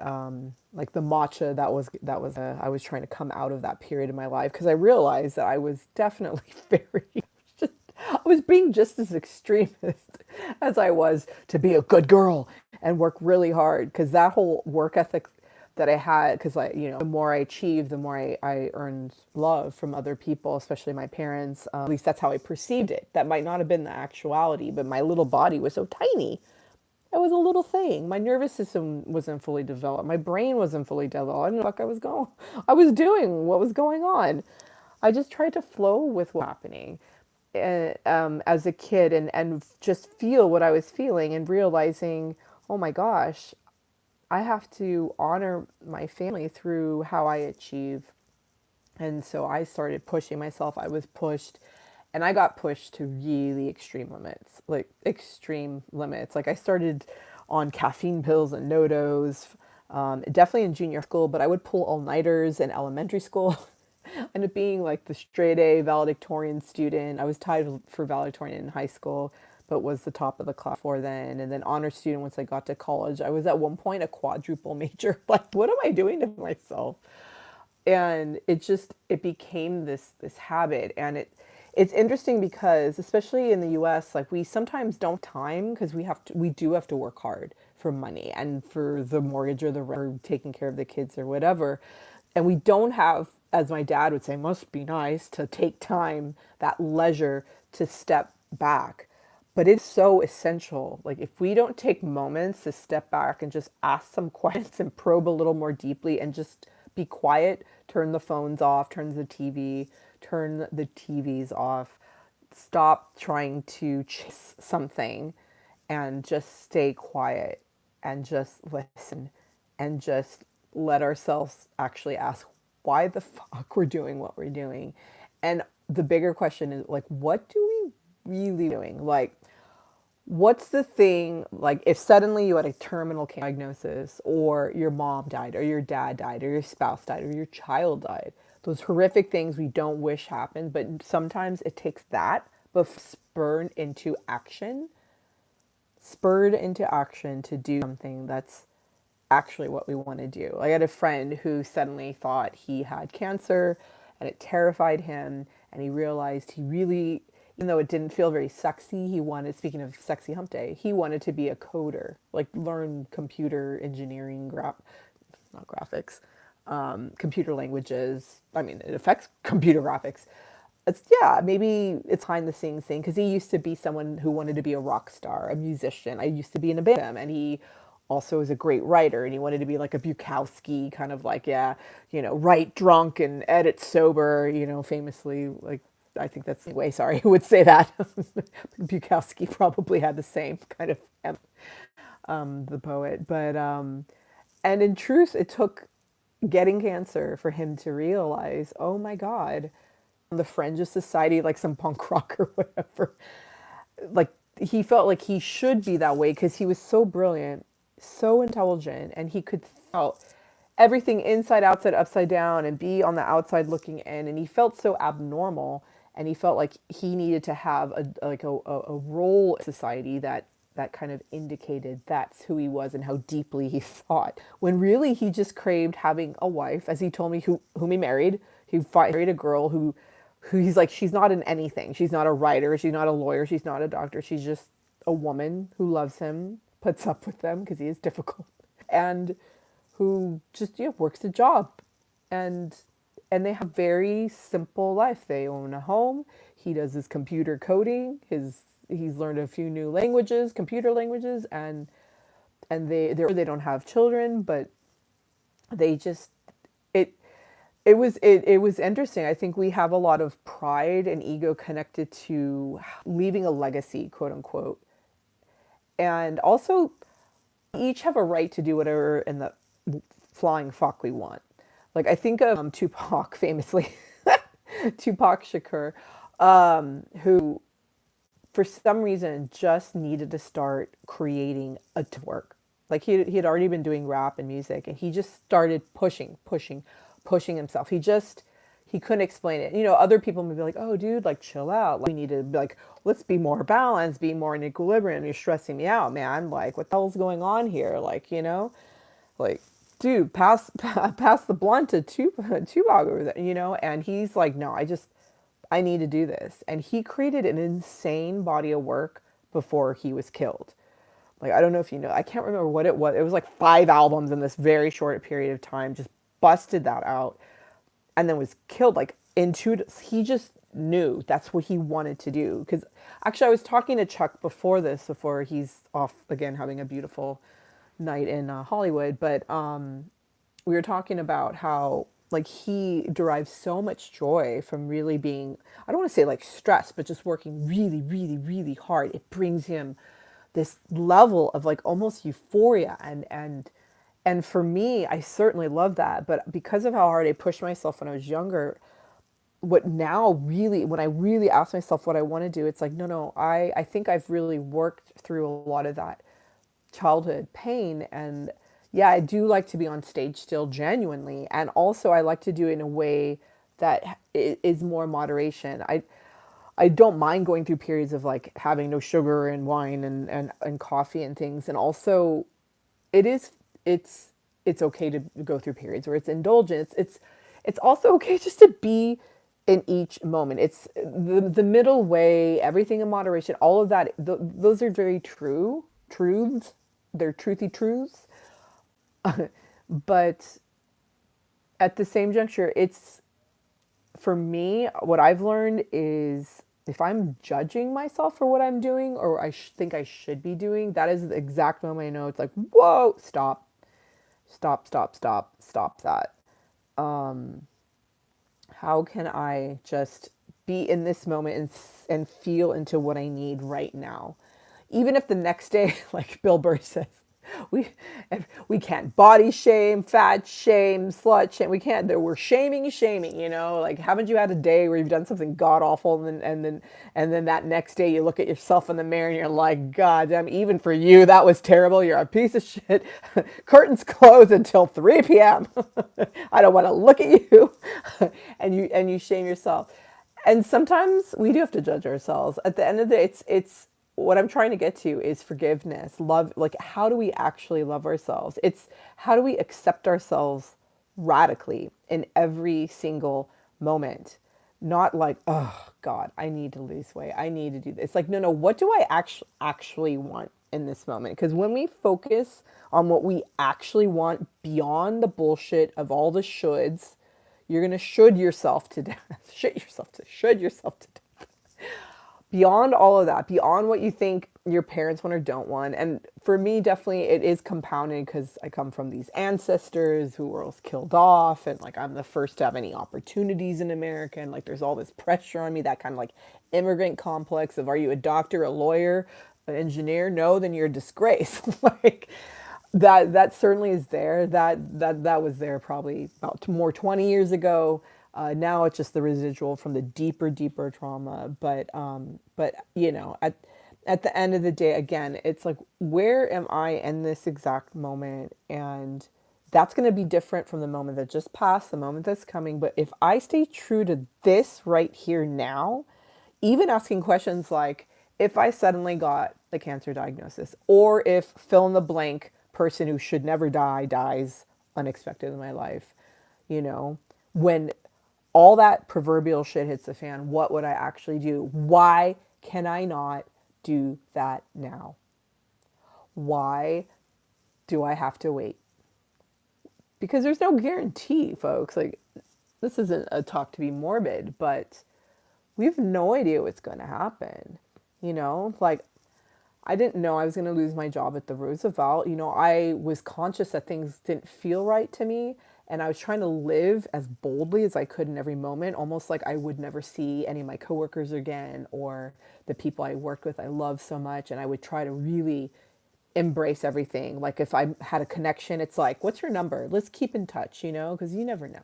like the matcha. I was trying to come out of that period of my life because I realized that I was definitely very I was being just as extremist as I was to be a good girl and work really hard, because that whole work ethic that I had, because the more I achieved, the more I earned love from other people, especially my parents. At least that's how I perceived it. That might not have been the actuality, but my little body was so tiny. It was a little thing. My nervous system wasn't fully developed. My brain wasn't fully developed. I didn't know what the fuck I was going. I was doing what was going on. I just tried to flow with what's happening, as a kid, and just feel what I was feeling, and realizing, oh my gosh, I have to honor my family through how I achieve. And so I started pushing myself. I was pushed, and I got pushed to really extreme limits, like extreme limits. Like I started on caffeine pills and NoDoz, definitely in junior school, but I would pull all-nighters in elementary school. Ended up being like the straight A valedictorian student. I was tied for valedictorian in high school, but was the top of the class for then. And then honor student once I got to college. I was at one point a quadruple major. Like, what am I doing to myself? And it became this habit. And it's interesting because, especially in the US, like we sometimes don't have time, because we do have to work hard for money and for the mortgage or the rent, or taking care of the kids or whatever. And we don't have, as my dad would say, must be nice to take time, that leisure to step back. But it's so essential. Like if we don't take moments to step back and just ask some questions and probe a little more deeply and just be quiet, turn the phones off, turn the TVs off, stop trying to chase something, and just stay quiet and just listen and just let ourselves actually ask why the fuck we're doing what we're doing. And the bigger question is, like, what do we really doing? Like, what's the thing, like if suddenly you had a terminal diagnosis, or your mom died, or your dad died, or your spouse died, or your child died, those horrific things we don't wish happened, but sometimes it takes that, but spurred into action to do something that's actually what we want to do. I had a friend who suddenly thought he had cancer, and it terrified him, and he realized he really, even though it didn't feel very sexy, he wanted, speaking of sexy hump day, he wanted to be a coder, like learn computer engineering, not graphics, computer languages. I mean, it affects computer graphics. Maybe it's behind the scenes thing, because he used to be someone who wanted to be a rock star, a musician. I used to be in a band, and he also is a great writer, and he wanted to be like a Bukowski, kind of like, write drunk and edit sober, famously, like, I think that's the way, sorry, who would say that? Bukowski probably had the same kind of, the poet. But, and in truth, it took getting cancer for him to realize, oh my God, the fringe of society, like some punk rock or whatever, like he felt like he should be that way because he was so brilliant, so intelligent, and he could felt everything inside, outside, upside down, and be on the outside looking in. And he felt so abnormal, and he felt like he needed to have a role in society that kind of indicated that's who he was and how deeply he thought. When really he just craved having a wife, as he told me, whom he married. He married a girl who he's like, she's not in anything. She's not a writer. She's not a lawyer. She's not a doctor. She's just a woman who loves him, puts up with them because he is difficult, and who just works a job, and they have very simple life. They own a home. He does his computer coding. He's learned a few new languages, computer languages, and they don't have children, but they just it it was interesting. I think we have a lot of pride and ego connected to leaving a legacy, quote unquote, and also each have a right to do whatever in the flying fuck we want. Like I think of Tupac famously, Tupac Shakur, who for some reason just needed to start creating a work. Like he had already been doing rap and music, and he just started pushing himself. He couldn't explain it. Other people would be like, "Oh, dude, like chill out. Like, we need to be like, let's be more balanced, be more in equilibrium. You're stressing me out, man. Like, what the hell's going on here? Like, dude, pass the blunt to Tupac over there, And he's like, no, I need to do this. And he created an insane body of work before he was killed. Like, I don't know if you know, I can't remember what it was. It was like 5 albums in this very short period of time, just busted that out, and then was killed like in 2. He just knew that's what he wanted to do. Because actually, I was talking to Chuck before he's off again having a beautiful night in Hollywood. But we were talking about how like he derives so much joy from really being, I don't want to say like stressed, but just working really, really, really hard. It brings him this level of like almost euphoria, and for me, I certainly love that. But because of how hard I pushed myself when I was younger, when I really ask myself what I want to do, it's like, no, I think I've really worked through a lot of that childhood pain. And yeah, I do like to be on stage still genuinely. And also I like to do it in a way that is more moderation. I don't mind going through periods of like having no sugar and wine and coffee and things. And also it is, it's okay to go through periods where it's indulgent. It's also okay just to be in each moment. It's the middle way, everything in moderation, all of that. Those are very true truths. They're truthy truths. But at the same juncture, it's, for me, what I've learned is if I'm judging myself for what I'm doing or think I should be doing, that is the exact moment I know it's like, whoa, stop that. How can I just be in this moment and feel into what I need right now? Even if the next day, like Bill Burr says, we we can't body shame, fat shame, slut shame. We can't. We're shaming. Like, haven't you had a day where you've done something god awful, and then that next day you look at yourself in the mirror and you're like, God damn, even for you that was terrible. You're a piece of shit. Curtains closed until 3 p.m. I don't want to look at you, and you shame yourself. And sometimes we do have to judge ourselves. At the end of the day, it's what I'm trying to get to is forgiveness, love. Like, how do we actually love ourselves? It's how do we accept ourselves radically in every single moment? Not like, oh God, I need to lose weight. I need to do this. Like, no, what do I actually want in this moment? Because when we focus on what we actually want beyond the bullshit of all the shoulds, you're going to should yourself to death. Should yourself to death. Beyond all of that, beyond what you think your parents want or don't want. And for me, definitely it is compounded because I come from these ancestors who were all killed off, and like I'm the first to have any opportunities in America, and like there's all this pressure on me, that kind of like immigrant complex of, are you a doctor, a lawyer, an engineer? No, then you're a disgrace. Like that certainly is there. That was there probably about more 20 years ago. Now it's just the residual from the deeper trauma. But at the end of the day, again, it's like, where am I in this exact moment? And That's going to be different from the moment that just passed, the moment that's coming. But if I stay true to this right here now, even asking questions like if I suddenly got the cancer diagnosis, or if fill in the blank person who should never die dies unexpected in my life, you know, when all that proverbial shit hits the fan, what would I actually do? Why can I not do that now? Why do I have to wait? Because there's no guarantee, folks. Like, this isn't a talk to be morbid, but we have no idea what's going to happen. You know, like, I didn't know I was going to lose my job at the Roosevelt. You know, I was conscious that things didn't feel right to me. And I was trying to live as boldly as I could in every moment, almost like I would never see any of my coworkers again or the people I worked with I love so much. And I would try to really embrace everything. Like if I had a connection, it's like, what's your number? Let's keep in touch, you know, because you never know.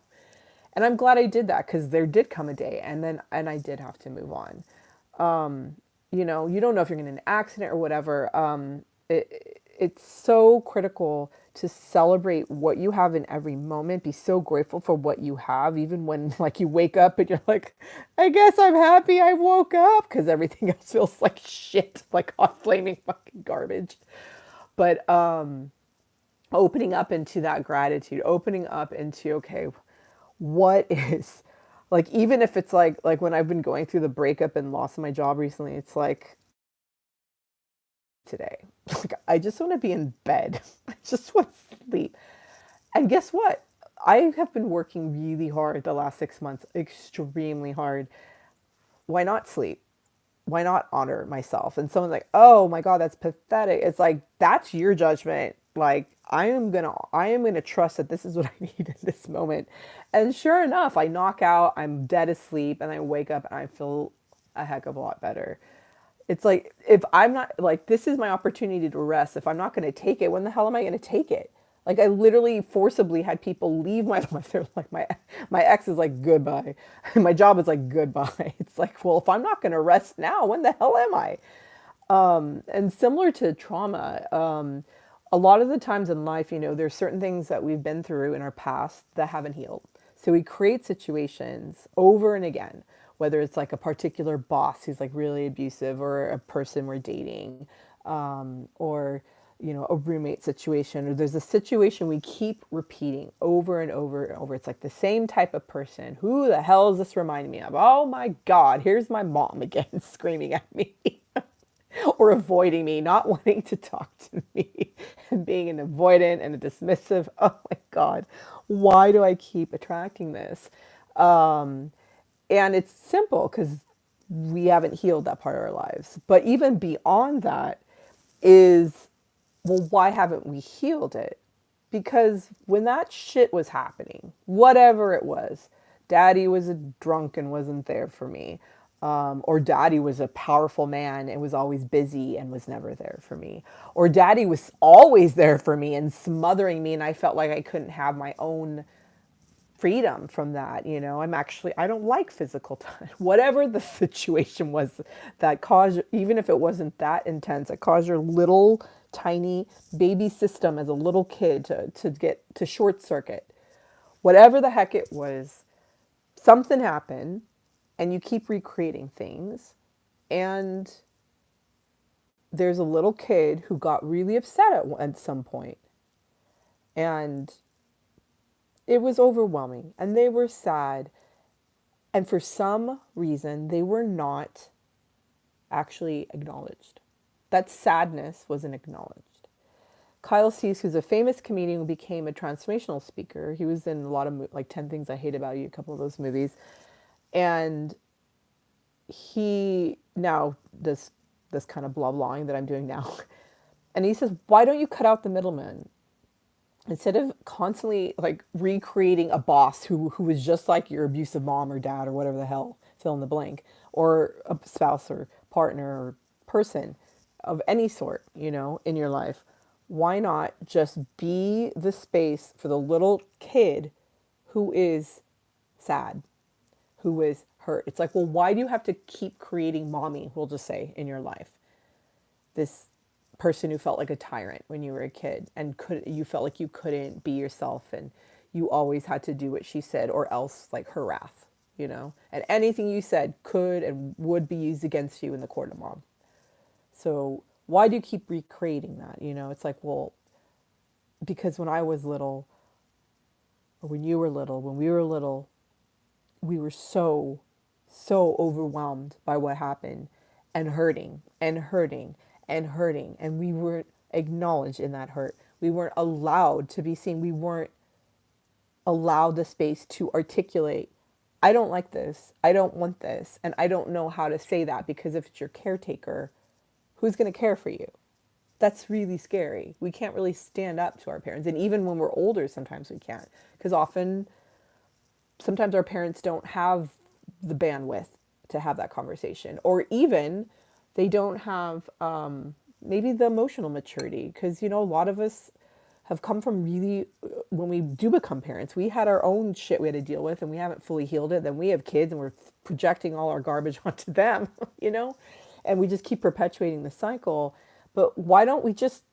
And I'm glad I did that because there did come a day and I did have to move on. You know, you don't know if you're in an accident or whatever. It's so critical to celebrate what you have in every moment. Be so grateful for what you have, even when like you wake up and you're like, I guess I'm happy I woke up because everything else feels like shit, like hot flaming fucking garbage. But opening up into that gratitude, opening up into, okay, what is, like, even if it's like when I've been going through the breakup and loss of my job recently, it's like today, like I just want to be in bed. I just want to sleep. And guess what? I have been working really hard the last 6 months, extremely hard. Why not sleep? Why not honor myself? And someone's like, oh my God, that's pathetic. It's like, that's your judgment. Like, I am gonna trust that this is what I need in this moment. And sure enough, I knock out, I'm dead asleep, and I wake up and I feel a heck of a lot better. It's like, if I'm not, like, this is my opportunity to rest. If I'm not going to take it, when the hell am I going to take it? Like, I literally forcibly had people leave my life. They're like, my ex is like, goodbye. My job is like, goodbye. It's like, well, if I'm not going to rest now, when the hell am I? And similar to trauma, a lot of the times in life, you know, there's certain things that we've been through in our past that haven't healed. So we create situations over and again, whether it's like a particular boss who's like really abusive or a person we're dating, or, you know, a roommate situation, or there's a situation we keep repeating over and over and over. It's like the same type of person. Who the hell is this reminding me of? Oh my God, here's my mom again screaming at me. Or avoiding me, not wanting to talk to me, and being an avoidant and a dismissive. Oh my God, why do I keep attracting this? And it's simple because we haven't healed that part of our lives. But even beyond that is, well, why haven't we healed it? Because when that shit was happening, whatever it was, daddy was a drunk and wasn't there for me. Or daddy was a powerful man and was always busy and was never there for me. Or daddy was always there for me and smothering me, and I felt like I couldn't have my own freedom from that. You know, I don't like physical touch. Whatever the situation was that caused, even if it wasn't that intense, it caused your little tiny baby system as a little kid to get to short circuit. Whatever the heck it was, something happened, and you keep recreating things. And there's a little kid who got really upset at some point, and it was overwhelming, and they were sad. And for some reason, they were not actually acknowledged. That sadness wasn't acknowledged. Kyle Cease, who's a famous comedian who became a transformational speaker, he was in a lot of, like 10 Things I Hate About You, a couple of those movies. And he now does this kind of blah blahing that I'm doing now. And he says, why don't you cut out the middleman? Instead of constantly like recreating a boss who was just like your abusive mom or dad or whatever the hell, fill in the blank, or a spouse or partner or person of any sort, you know, in your life, why not just be the space for the little kid who is sad, who is hurt? It's like, well, why do you have to keep creating mommy, we'll just say, in your life? This person who felt like a tyrant when you were a kid, and you felt like you couldn't be yourself, and you always had to do what she said or else like her wrath, and anything you said could and would be used against you in the court of mom. So why do you keep recreating that? It's like, well, because when I was little, or when you were little, when we were little, we were so overwhelmed by what happened, and hurting and hurting and hurting, and we weren't acknowledged in that hurt. We weren't allowed to be seen. We weren't allowed the space to articulate, I don't like this, I don't want this, and I don't know how to say that, because if it's your caretaker, who's going to care for you? That's really scary. We can't really stand up to our parents, and even when we're older sometimes we can't, because sometimes our parents don't have the bandwidth to have that conversation, or even they don't have maybe the emotional maturity, because a lot of us have come from really, when we do become parents, we had our own shit we had to deal with, and we haven't fully healed it. Then we have kids and we're projecting all our garbage onto them, and we just keep perpetuating the cycle. But why don't we just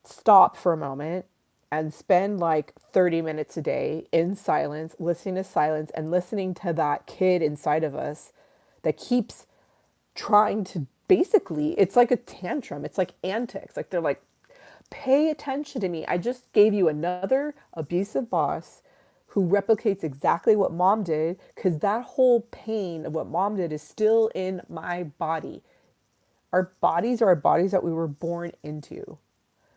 stop for a moment and spend like 30 minutes a day in silence, listening to silence, and listening to that kid inside of us that keeps trying to, basically, it's like a tantrum. It's like antics. Like they're like, pay attention to me. I just gave you another abusive boss who replicates exactly what mom did, because that whole pain of what mom did is still in my body. Our bodies are our bodies that we were born into.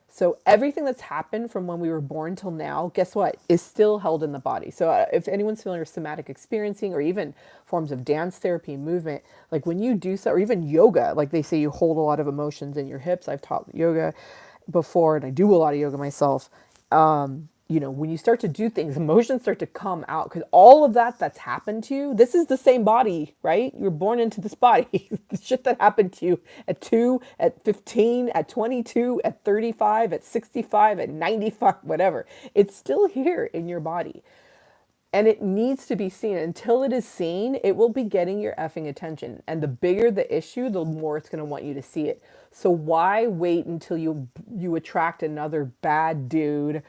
So everything that's happened from when we were born till now, guess what, is still held in the body. So if anyone's familiar with somatic experiencing, or even forms of dance therapy, movement, like when you do so, or even yoga, like they say you hold a lot of emotions in your hips. I've taught yoga before, and I do a lot of yoga myself. When you start to do things, emotions start to come out, because all of that's happened to you. This is the same body, right? You were born into this body. The shit that happened to you at 2, at 15, at 22, at 35, at 65, at 95, whatever. It's still here in your body. And it needs to be seen. Until it is seen, it will be getting your effing attention. And the bigger the issue, the more it's going to want you to see it. So why wait until you attract another bad dude,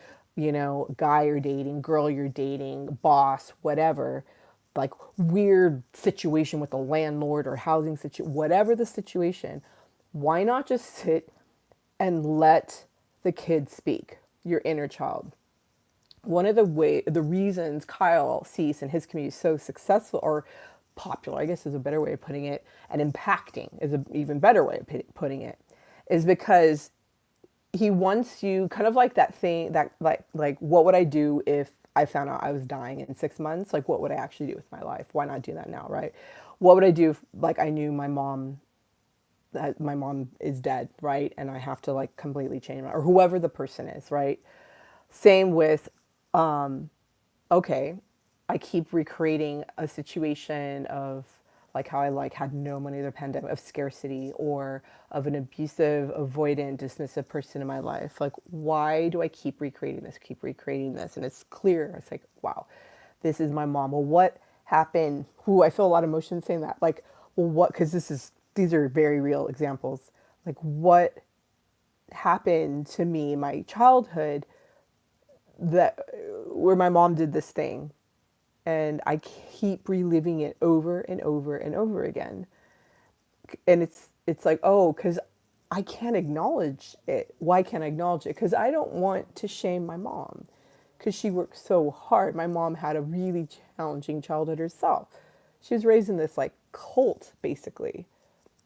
guy you're dating, girl you're dating, boss, whatever, like weird situation with the landlord or housing situation, whatever the situation, why not just sit and let the kid speak, your inner child? One of the reasons Kyle Cease and his community is so successful, or popular, I guess is a better way of putting it, and impacting is an even better way of putting it, is because he wants you, kind of like that thing that like what would I do if I found out I was dying in 6 months? Like, what would I actually do with my life? Why not do that now, right? What would I do if, like, I knew that my mom is dead, right? And I have to like completely change or whoever the person is, right? Same with, okay, I keep recreating a situation of like how I like had no money, the pandemic, of scarcity, or of an abusive, avoidant, dismissive person in my life. Like, why do I keep recreating this, keep recreating this? And it's clear. It's like, wow, this is my mom. Well, what happened? Who, I feel a lot of emotion saying that. Like, well, what, because these are very real examples. Like, what happened to me in my childhood that where my mom did this thing, and I keep reliving it over and over and over again. And it's like, oh, because I can't acknowledge it. Why can't I acknowledge it? Because I don't want to shame my mom, because she worked so hard. My mom had a really challenging childhood herself. She was raised in this like cult, basically.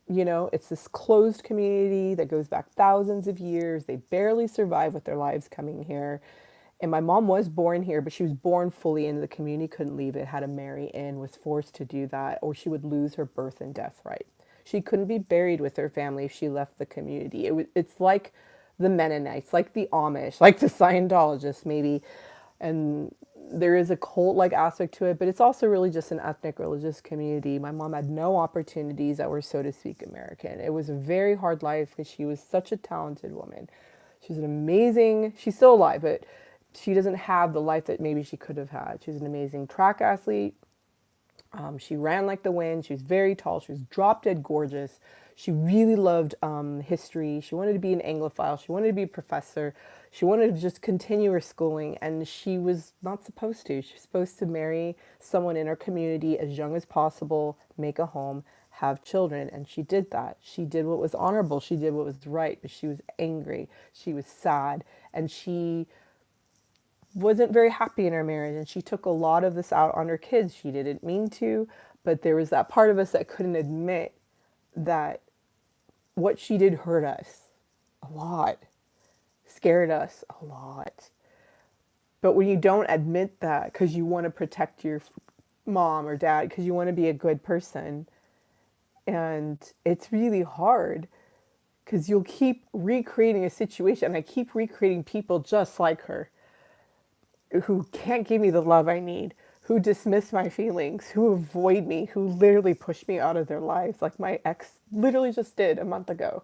It's this closed community that goes back thousands of years. They barely survive with their lives coming here. And my mom was born here, but she was born fully into the community, couldn't leave it, had to marry in, was forced to do that, or she would lose her birth and death right. She couldn't be buried with her family if she left the community. It's like the Mennonites, like the Amish, like the Scientologists, maybe. And there is a cult-like aspect to it, but it's also really just an ethnic religious community. My mom had no opportunities that were, so to speak, American. It was a very hard life because she was such a talented woman. She's she's still alive, but she doesn't have the life that maybe she could have had. She was an amazing track athlete. She ran like the wind. She was very tall. She was drop dead gorgeous. She really loved history. She wanted to be an Anglophile. She wanted to be a professor. She wanted to just continue her schooling, and she was not supposed to. She was supposed to marry someone in her community as young as possible, make a home, have children, and she did that. She did what was honorable. She did what was right, but she was angry. She was sad, and she wasn't very happy in her marriage, and she took a lot of this out on her kids. She didn't mean to, but there was that part of us that couldn't admit that what she did hurt us a lot, scared us a lot. But when you don't admit that because you want to protect your mom or dad, because you want to be a good person, and it's really hard because you'll keep recreating a situation. And I keep recreating people just like her who can't give me the love I need, who dismiss my feelings, who avoid me, who literally push me out of their lives, like my ex literally just did a month ago.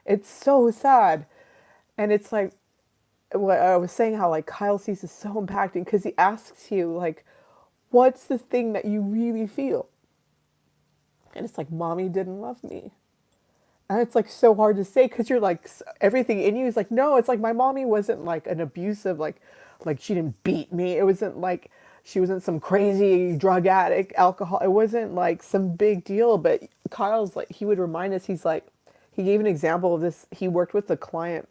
It's so sad. And it's like what I was saying, how like Kyle sees is so impacting because he asks you, like, what's the thing that you really feel? And it's like, mommy didn't love me. And it's like so hard to say because you're like, everything in you is like, no, it's like my mommy wasn't like an abusive, like she didn't beat me. It wasn't like she wasn't some crazy drug addict, alcohol. It wasn't like some big deal. But Kyle's like, he would remind us, he's like, he gave an example of this. He worked with a client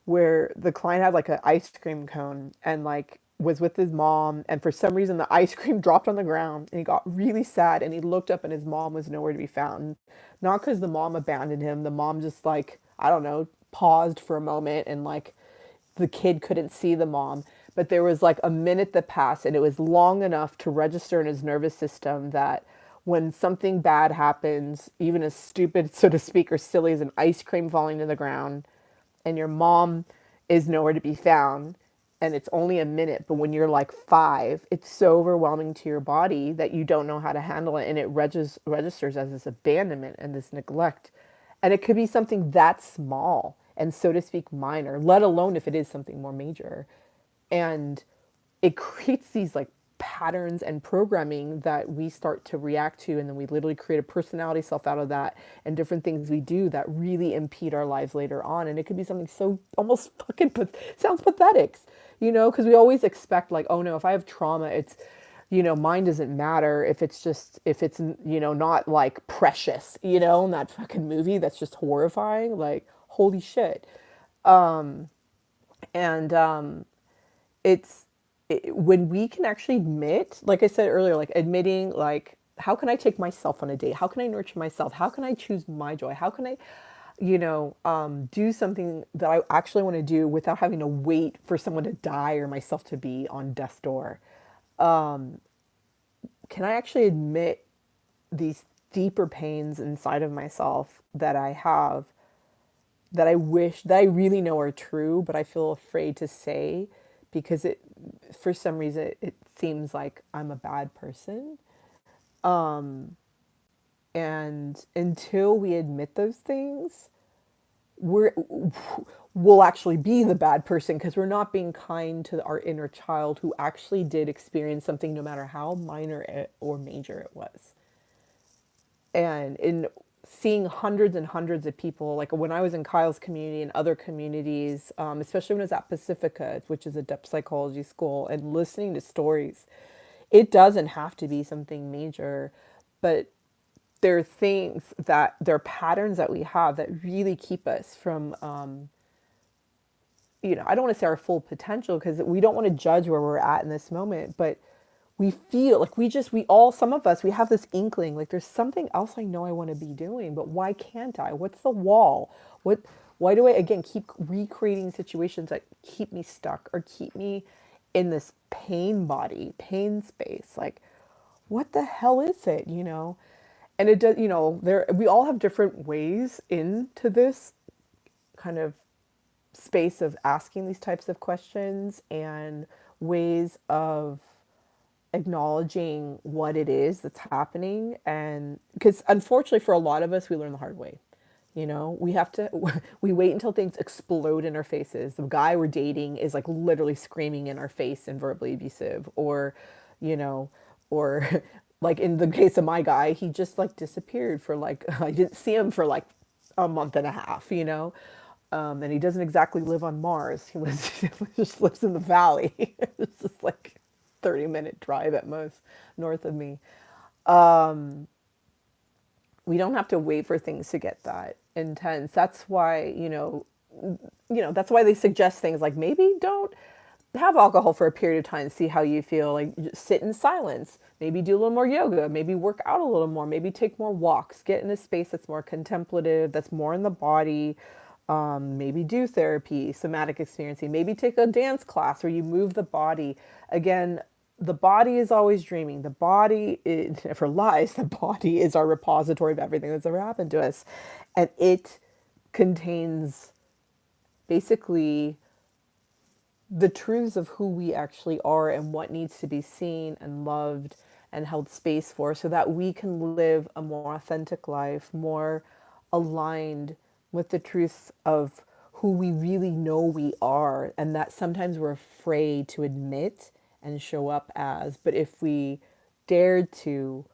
where the client had like an ice cream cone and like was with his mom, and for some reason the ice cream dropped on the ground and he got really sad, and he looked up and his mom was nowhere to be found. Not because the mom abandoned him. The mom just, like, I don't know, paused for a moment, and like the kid couldn't see the mom, but there was like a minute that passed, and it was long enough to register in his nervous system that when something bad happens, even as stupid, so to speak, or silly as an ice cream falling to the ground, and your mom is nowhere to be found, and it's only a minute, but when you're like 5, it's so overwhelming to your body that you don't know how to handle it, and it registers as this abandonment and this neglect. And it could be something that small and, so to speak, minor, let alone if it is something more major. And it creates these like patterns and programming that we start to react to, and then we literally create a personality self out of that, and different things we do that really impede our lives later on. And it could be something so almost fucking sounds pathetic, you know, because we always expect like, oh no, if I have trauma, it's, you know, mine doesn't matter if it's just, if it's, you know, not like Precious, you know, in that fucking movie that's just horrifying, like holy shit. And it's when we can actually admit, like I said earlier, like admitting, like, how can I take myself on a date? How can I nurture myself? How can I choose my joy? How can I, you know, do something that I actually want to do without having to wait for someone to die or myself to be on death's door? Can I actually admit these deeper pains inside of myself that I have, that I wish, that I really know are true, but I feel afraid to say because it, for some reason, it seems like I'm a bad person. And until we admit those things, we're we'll actually be the bad person because we're not being kind to our inner child who actually did experience something, no matter how minor or major it was. And in seeing hundreds and hundreds of people, like when I was in Kyle's community and other communities, especially when I was at Pacifica, which is a depth psychology school, and listening to stories, it doesn't have to be something major, but there are things that, there are patterns that we have that really keep us from, you know, I don't want to say our full potential because we don't want to judge where we're at in this moment, but we feel like we all, some of us, we have this inkling, like there's something else I know I want to be doing, but why can't I? What's the wall? Why do I, again, keep recreating situations that keep me stuck or keep me in this pain body, pain space? Like, what the hell is it, you know? And it does, you know, there, we all have different ways into this kind of space of asking these types of questions, and ways of acknowledging what it is that's happening. And because unfortunately for a lot of us, we learn the hard way. You know, we have to, we wait until things explode in our faces. The guy we're dating is like literally screaming in our face and verbally abusive, or, you know, or like in the case of my guy, he just like disappeared for like, I didn't see him for like a month and a half, you know? And he doesn't exactly live on Mars. He lives, he just lives in the valley. It's just like 30-minute drive at most north of me. We don't have to wait for things to get that intense. That's why, that's why they suggest things like maybe don't have alcohol for a period of time, see how you feel, like just sit in silence, maybe do a little more yoga, maybe work out a little more, maybe take more walks, get in a space that's more contemplative, that's more in the body. Maybe do therapy, somatic experiencing, maybe take a dance class where you move the body. Again, the body is always dreaming. The body is, for lies, the body is our repository of everything that's ever happened to us. And it contains basically the truths of who we actually are and what needs to be seen and loved and held space for so that we can live a more authentic life, more aligned with the truth of who we really know we are, and that sometimes we're afraid to admit and show up as. But if we dared to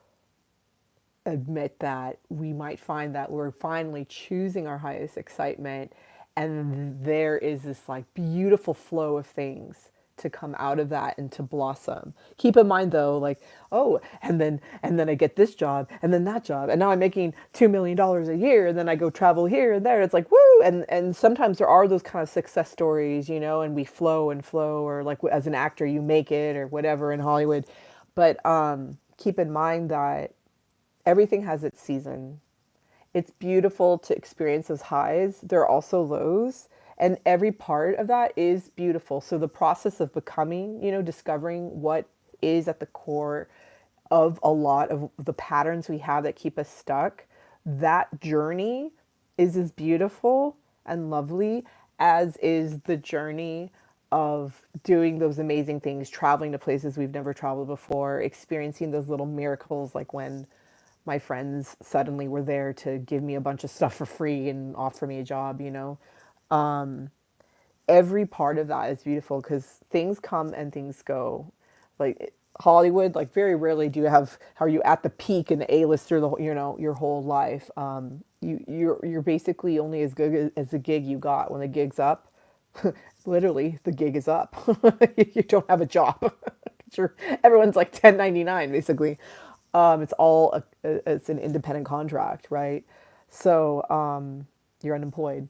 admit that, we might find that we're finally choosing our highest excitement, and there is this like beautiful flow of things to come out of that and to blossom. Keep in mind though, like, oh, and then I get this job and then that job, and now I'm making $2 million a year, and then I go travel here and there. It's like woo, and sometimes there are those kind of success stories, and we flow and flow, or like as an actor you make it or whatever in Hollywood. But keep in mind that everything has its season. It's beautiful to experience those highs. There are also lows, and every part of that is beautiful. So the process of becoming, discovering what is at the core of a lot of the patterns we have that keep us stuck, that journey is as beautiful and lovely as is the journey of doing those amazing things, traveling to places we've never traveled before, experiencing those little miracles like when my friends suddenly were there to give me a bunch of stuff for free and offer me a job. Every part of that is beautiful because things come and things go. Like Hollywood, like very rarely do you have, are you at the peak and the A-list through the, your whole life. You're basically only as good as the gig you got. When the gig's up, literally the gig is up. You don't have a job. Sure, everyone's like 1099 basically. It's all it's an independent contract, right? So you're unemployed,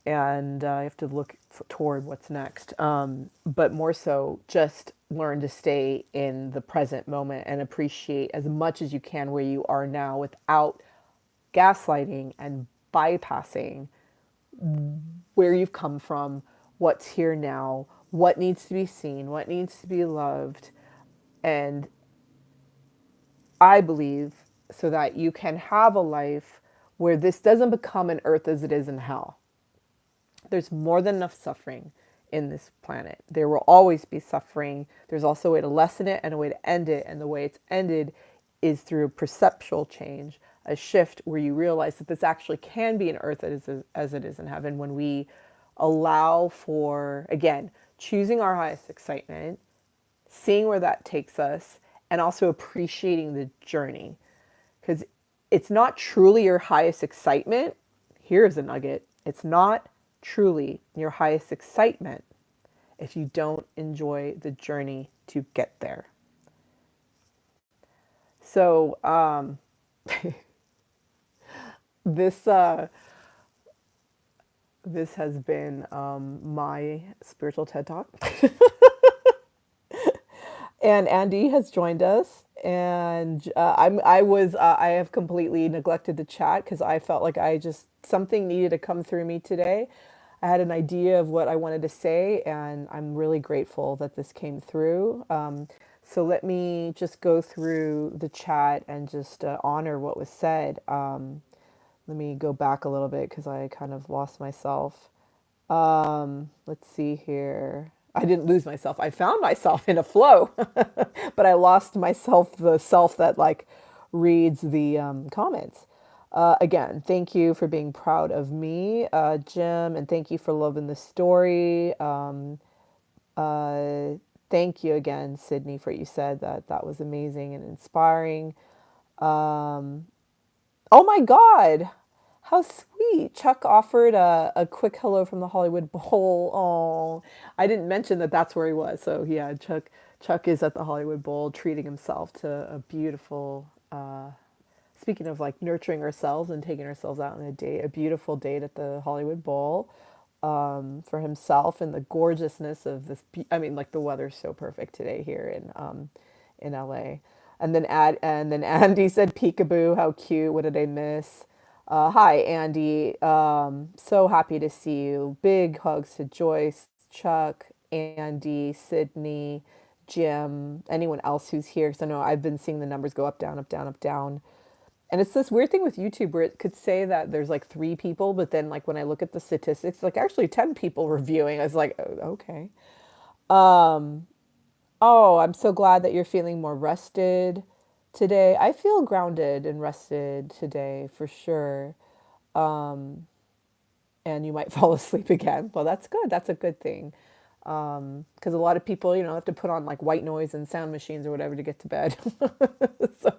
and you have to look toward what's next. But more so, just learn to stay in the present moment and appreciate as much as you can where you are now without gaslighting and bypassing where you've come from, what's here now, what needs to be seen, what needs to be loved, and I believe so that you can have a life where this doesn't become an earth as it is in hell. There's more than enough suffering in this planet. There will always be suffering. There's also a way to lessen it and a way to end it. And the way it's ended is through a perceptual change, a shift where you realize that this actually can be an earth as it is in heaven when we allow for, again, choosing our highest excitement, seeing where that takes us, and also appreciating the journey. Because it's not truly your highest excitement. Here's a nugget. It's not truly your highest excitement if you don't enjoy the journey to get there. So this this has been my spiritual TED Talk. And Andy has joined us, and I have completely neglected the chat because I felt like something needed to come through me today. I had an idea of what I wanted to say, and I'm really grateful that this came through. So let me just go through the chat and just honor what was said. Let me go back a little bit because I kind of lost myself. Let's see here. I didn't lose myself. I found myself in a flow, but I lost myself, the self that like reads the comments. Again, thank you for being proud of me, Jim, and thank you for loving the story. Thank you again, Sydney, for what you said. That was amazing and inspiring. Oh my God, how sweet. sweet. Chuck offered a quick hello from the Hollywood Bowl. Oh, I didn't mention that that's where he was. So yeah, Chuck is at the Hollywood Bowl treating himself to a beautiful. Speaking of like nurturing ourselves and taking ourselves out on a date, a beautiful date at the Hollywood Bowl for himself and the gorgeousness of this. I mean, like the weather's so perfect today here in LA. And then Andy said, "Peekaboo, how cute! What did I miss?" Hi, Andy. So happy to see you. Big hugs to Joyce, Chuck, Andy, Sydney, Jim, anyone else who's here. Because I know I've been seeing the numbers go up, down, up, down, up, down. And it's this weird thing with YouTube where it could say that there's like 3 people, but then like when I look at the statistics, like actually 10 people reviewing. I was like, oh, okay. Oh, I'm so glad that you're feeling more rested today. I feel grounded and rested today for sure. And you might fall asleep again. Well, that's good. That's a good thing. Because a lot of people, have to put on like white noise and sound machines or whatever to get to bed. So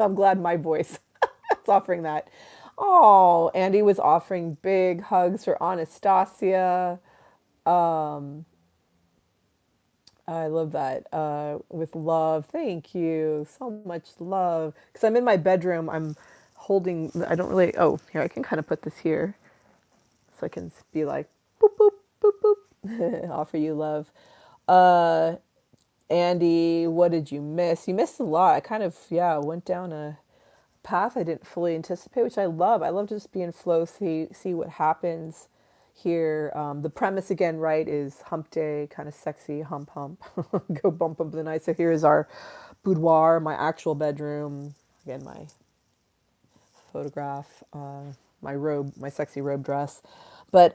I'm glad my voice is offering that. Oh, Andy was offering big hugs for Anastasia. I love that. With love. Thank you. So much love. Because I'm in my bedroom. I'm holding, I don't really, oh, here, I can kind of put this here. So I can be like, boop, boop, boop, boop. Offer you love. Uh, Andy, what did you miss? You missed a lot. I kind of, yeah, went down a path I didn't fully anticipate, which I love. I love to just be in flow, see what happens here. The premise again, right, is hump day, kind of sexy, hump hump, go bump up the night. So here is our boudoir, my actual bedroom. Again, my photograph, my robe, my sexy robe dress. But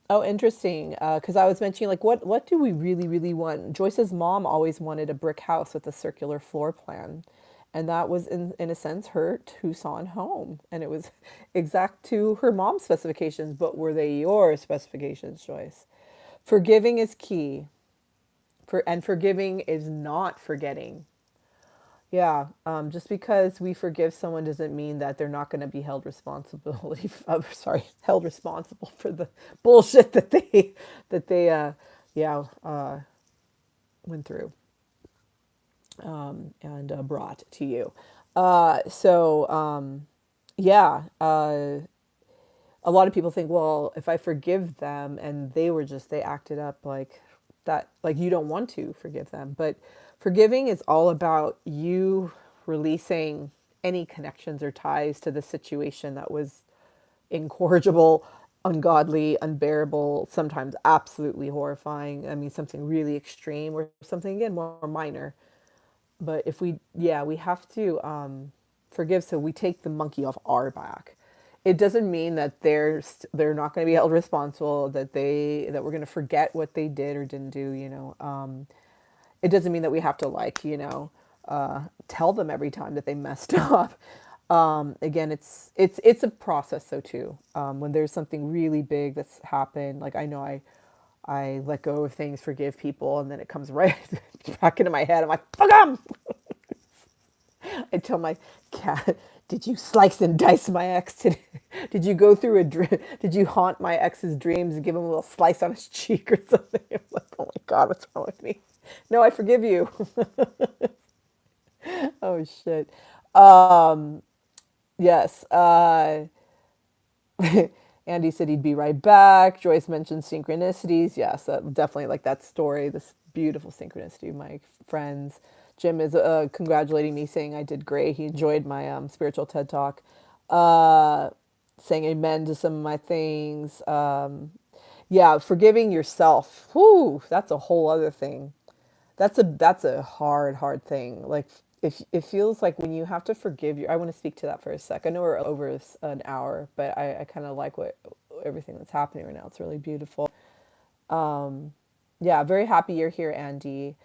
oh, interesting. Because I was mentioning, like, what do we really, really want? Joyce's mom always wanted a brick house with a circular floor plan. And that was, in a sense, her Tucson home. And it was exact to her mom's specifications, but were they your specifications, Joyce? Forgiving is key. And forgiving is not forgetting. Yeah, just because we forgive someone doesn't mean that they're not going to be held responsibility. Sorry, held responsible for the bullshit that they yeah went through and brought to you. Yeah, a lot of people think, well, if I forgive them and they acted up like that, like you don't want to forgive them. But forgiving is all about you releasing any connections or ties to the situation that was incorrigible, ungodly, unbearable, sometimes absolutely horrifying. I mean, something really extreme or something, again, more minor. But if we, yeah, we have to forgive so we take the monkey off our back. It doesn't mean that they're not going to be held responsible, that we're going to forget what they did or didn't do. It doesn't mean that we have to tell them every time that they messed up. Again, it's a process though too. When there's something really big that's happened, like I know I let go of things, forgive people, and then it comes right back into my head. I'm like, fuck 'em! I tell my cat, "Did you slice and dice my ex today? Did you go through a dream? Did you haunt my ex's dreams and give him a little slice on his cheek or something?" I'm like, "Oh my god, what's wrong with me?" No, I forgive you. Oh shit. Yes. Andy said he'd be right back. Joyce mentioned synchronicities. Yes, definitely like that story, this beautiful synchronicity, my friends. Jim is congratulating me, saying I did great. He enjoyed my spiritual TED talk. Uh, Saying amen to some of my things. Yeah, forgiving yourself. Whew, that's a whole other thing. That's a hard thing. Like if it feels like when you have to forgive you, I want to speak to that for a sec. I know we're over an hour, but I kind of like what everything that's happening right now. It's really beautiful. Yeah, very happy you're here, Andy.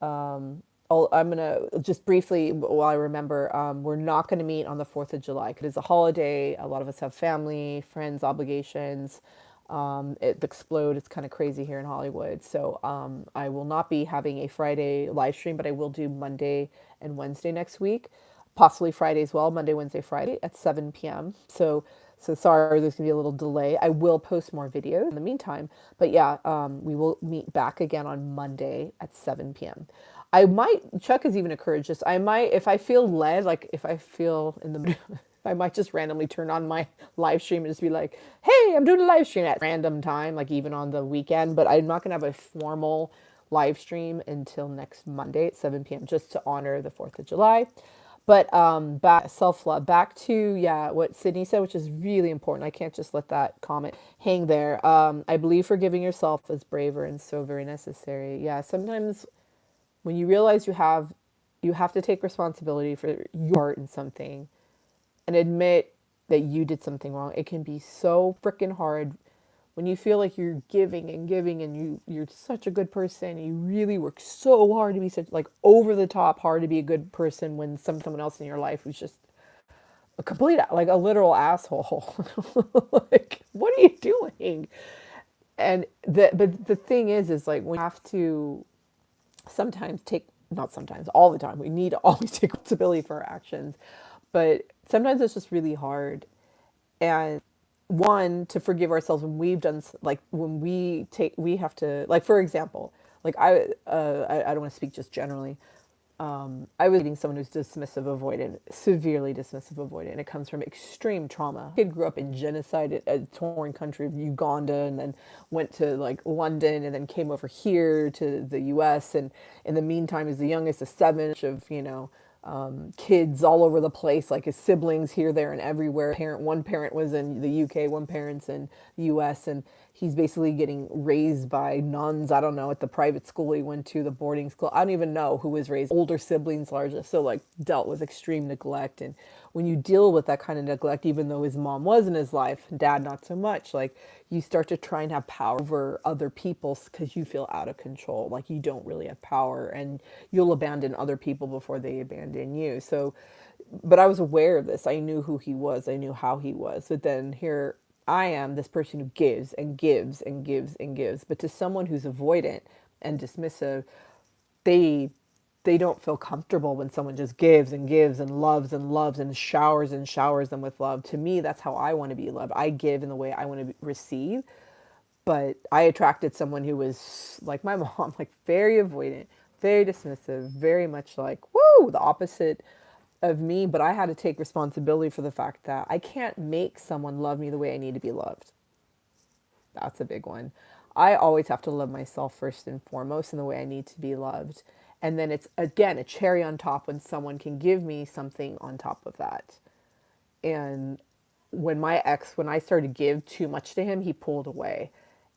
I'm gonna just briefly, while I remember, we're not gonna meet on the 4th of July because it's a holiday. A lot of us have family, friends, obligations. It explode. It's kind of crazy here in Hollywood. So I will not be having a Friday live stream, but I will do Monday and Wednesday next week. possibly Friday as well, Monday, Wednesday, Friday at 7 p.m. So sorry, there's gonna be a little delay. I will post more videos in the meantime, but yeah, we will meet back again on Monday at 7 p.m. I might, Chuck has even encouraged this. I might, if I feel led, like if I feel in the mood, I might just randomly turn on my live stream and just be like, hey, I'm doing a live stream at random time, like even on the weekend, but I'm not gonna have a formal live stream until next Monday at 7 p.m. just to honor the 4th of July. But back self love, back to yeah, what Sydney said, which is really important. I can't just let that comment hang there. I believe forgiving yourself is braver and so very necessary. Yeah, sometimes when you realize you have to take responsibility for your part in something and admit that you did something wrong. It can be so freaking hard when you feel like you're giving and giving and you're such a good person and you really work so hard to be such like over the top hard to be a good person when someone else in your life who's just a complete like a literal asshole. Like what are you doing? And but the thing is like we have to sometimes take, not sometimes, all the time, we need to always take responsibility for our actions, but sometimes it's just really hard. And one, to forgive ourselves when we've done like when we have to, like for example, like I don't want to speak just generally. I was dating someone who's dismissive avoidant, severely dismissive avoidant, and it comes from extreme trauma. Kid grew up in genocide, a torn country of Uganda, and then went to like London, and then came over here to the U.S. And in the meantime, is the youngest of seven of kids all over the place, like his siblings here, there, and everywhere. One parent was in the UK, one parent's in the US, and he's basically getting raised by nuns. I don't know, at the private school he went to, the boarding school. I don't even know who was raised. Older siblings, larger, so like dealt with extreme neglect. And when you deal with that kind of neglect, even though his mom was in his life, dad not so much, like you start to try and have power over other people because you feel out of control, like you don't really have power, and you'll abandon other people before they abandon you. So, but I was aware of this. I knew who he was. I knew how he was. But then here I am, this person who gives and gives and gives and gives. But to someone who's avoidant and dismissive, they they don't feel comfortable when someone just gives and loves and showers them with love. To me, that's how I want to be loved. I give in the way I want to receive. But I attracted someone who was like my mom, like very avoidant, very dismissive, very much like, woo, the opposite of me. But I had to take responsibility for the fact that I can't make someone love me the way I need to be loved. That's a big one. I always have to love myself first and foremost in the way I need to be loved. And then it's, again, a cherry on top when someone can give me something on top of that. And when I started to give too much to him, he pulled away.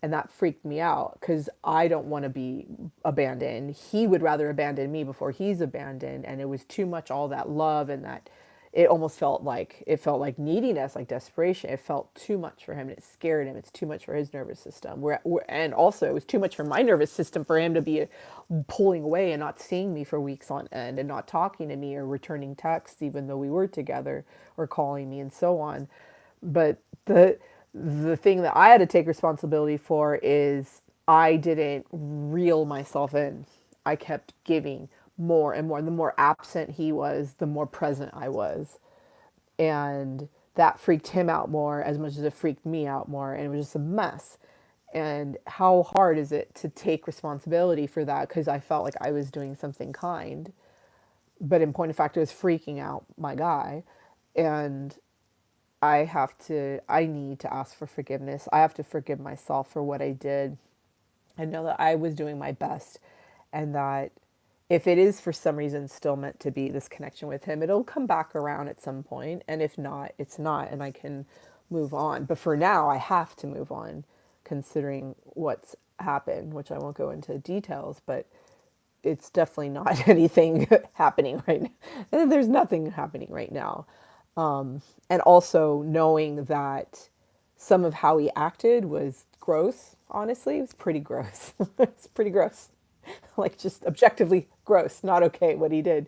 And that freaked me out because I don't want to be abandoned. He would rather abandon me before he's abandoned. And it was too much, all that love, and that it almost felt like neediness, like desperation. It felt too much for him, and it scared him. It's too much for his nervous system. And also it was too much for my nervous system for him to be pulling away and not seeing me for weeks on end and not talking to me or returning texts, even though we were together, or calling me and so on. But the thing that I had to take responsibility for is I didn't reel myself in. I kept giving more and more. The more absent he was, the more present I was. And that freaked him out more as much as it freaked me out more. And it was just a mess. And how hard is it to take responsibility for that? Because I felt like I was doing something kind. But in point of fact, it was freaking out my guy. And I need to ask for forgiveness. I have to forgive myself for what I did. I know that I was doing my best, and that if it is for some reason still meant to be this connection with him, it'll come back around at some point. And if not, it's not, and I can move on. But for now, I have to move on considering what's happened, which I won't go into details, but it's definitely not anything happening right now. There's nothing happening right now. And also knowing that some of how he acted was gross. Honestly, it was pretty gross. It's pretty gross. Like just objectively gross, not okay what he did.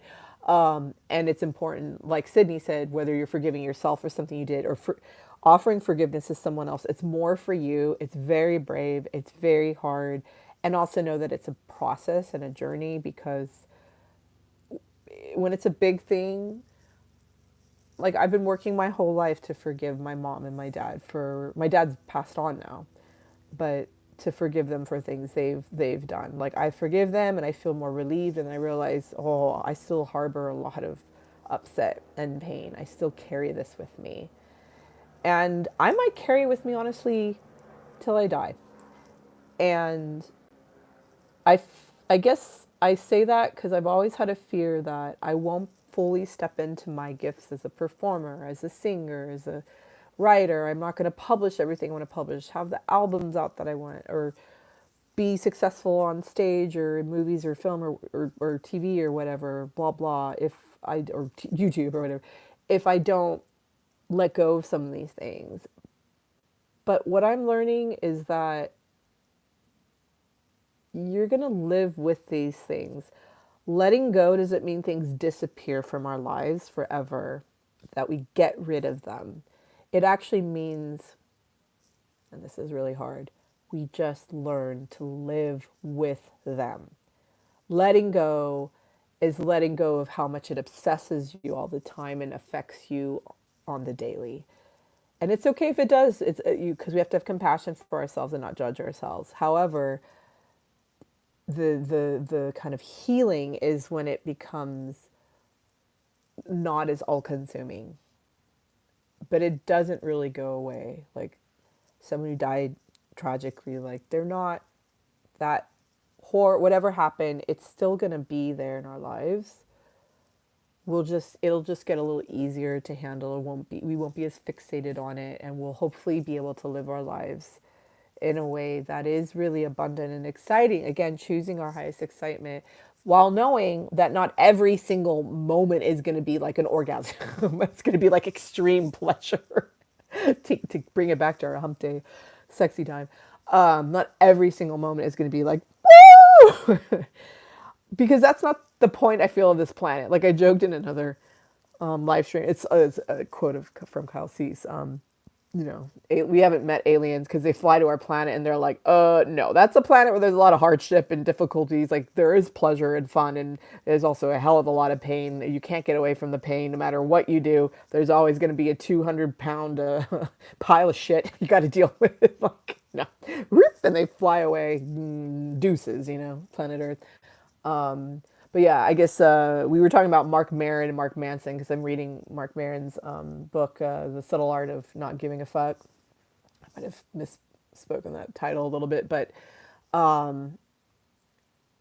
And it's important, like Sydney said, whether you're forgiving yourself for something you did or for offering forgiveness to someone else, it's more for you. It's very brave. It's very hard. And also know that it's a process and a journey, because when it's a big thing, like I've been working my whole life to forgive my mom and my dad for my dad's passed on now, but to forgive them for things they've done. Like I forgive them and I feel more relieved and I realize, oh, I still harbor a lot of upset and pain. I still carry this with me. And I might carry it with me honestly till I die. And I guess I say that because I've always had a fear that I won't fully step into my gifts as a performer, as a singer, as a writer. I'm not going to publish everything I want to publish, have the albums out that I want, or be successful on stage or in movies or film or TV or whatever, blah, blah, or YouTube or whatever, if I don't let go of some of these things. But what I'm learning is that you're going to live with these things. Letting go doesn't mean things disappear from our lives forever, that we get rid of them. It actually means, and this is really hard, we just learn to live with them. Letting go is letting go of how much it obsesses you all the time and affects you on the daily. And it's okay if it does. It's you because we have to have compassion for ourselves and not judge ourselves. However, the kind of healing is when it becomes not as all consuming, but it doesn't really go away. Like someone who died tragically, like they're not that horror, whatever happened, it's still going to be there in our lives. It'll just get a little easier to handle. We won't be as fixated on it, and we'll hopefully be able to live our lives in a way that is really abundant and exciting. Again, choosing our highest excitement while knowing that not every single moment is going to be like an orgasm. It's going to be like extreme pleasure to bring it back to our hump day sexy time. Not every single moment is going to be like, woo! Because that's not the point I feel of this planet. Like I joked in another live stream. It's a quote from Kyle Cease. We haven't met aliens because they fly to our planet and they're like, no, that's a planet where there's a lot of hardship and difficulties. Like there is pleasure and fun, and there's also a hell of a lot of pain. You can't get away from the pain no matter what you do. There's always going to be a 200-pound pile of shit you got to deal with. Like, no, and they fly away, deuces, planet Earth. But yeah, I guess we were talking about Marc Maron and Mark Manson because I'm reading Marc Maron's book, The Subtle Art of Not Giving a Fuck. I might have misspoken that title a little bit, but in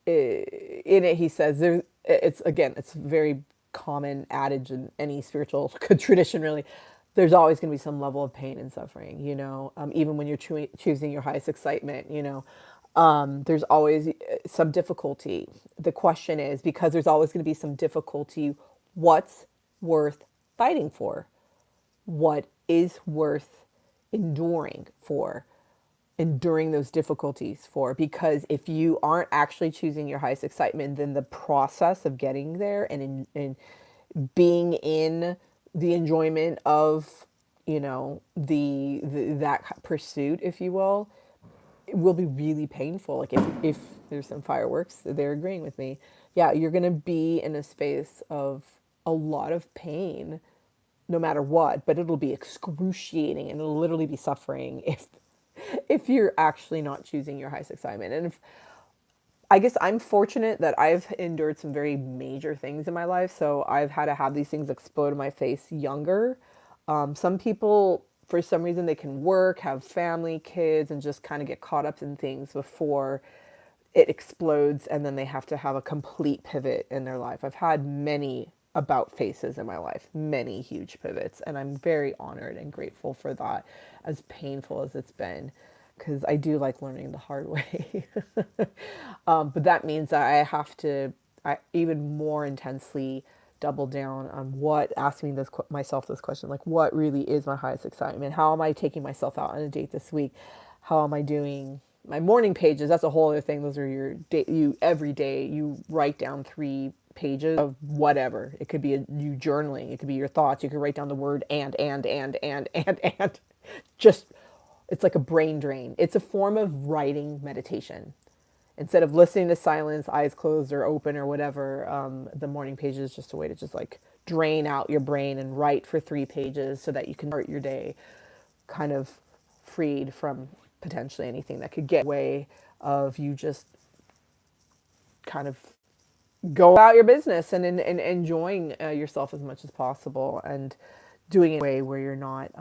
it he says it's very common adage in any spiritual tradition really. There's always going to be some level of pain and suffering, even when you're choosing your highest excitement, there's always some difficulty. The question is, because there's always going to be some difficulty, what's worth fighting for? What is worth enduring those difficulties for? Because if you aren't actually choosing your highest excitement, then the process of getting there and being in the enjoyment of, that pursuit, if you will be really painful. Like if there's some fireworks, they're agreeing with me. Yeah, you're going to be in a space of a lot of pain no matter what, but it'll be excruciating and it'll literally be suffering if you're actually not choosing your highest excitement. And I guess I'm fortunate that I've endured some very major things in my life, so I've had to have these things explode in my face younger. Some people, for some reason, they can work, have family, kids, and just kind of get caught up in things before it explodes, and then they have to have a complete pivot in their life. I've had many about faces in my life, many huge pivots, and I'm very honored and grateful for that, as painful as it's been, because I do like learning the hard way. But that means that I have to even more intensely double down on asking myself this question, like what really is my highest excitement? How am I taking myself out on a date this week? How am I doing my morning pages? That's a whole other thing. Those are your every day you write down 3 pages of whatever. It could be you journaling. It could be your thoughts. You could write down the word and. Just, it's like a brain drain. It's a form of writing meditation. Instead of listening to silence, eyes closed or open or whatever, the morning page is just a way to just like drain out your brain and write for 3 pages so that you can start your day kind of freed from potentially anything that could get in the way of you just kind of go about your business and enjoying yourself as much as possible and doing it in a way where you're not,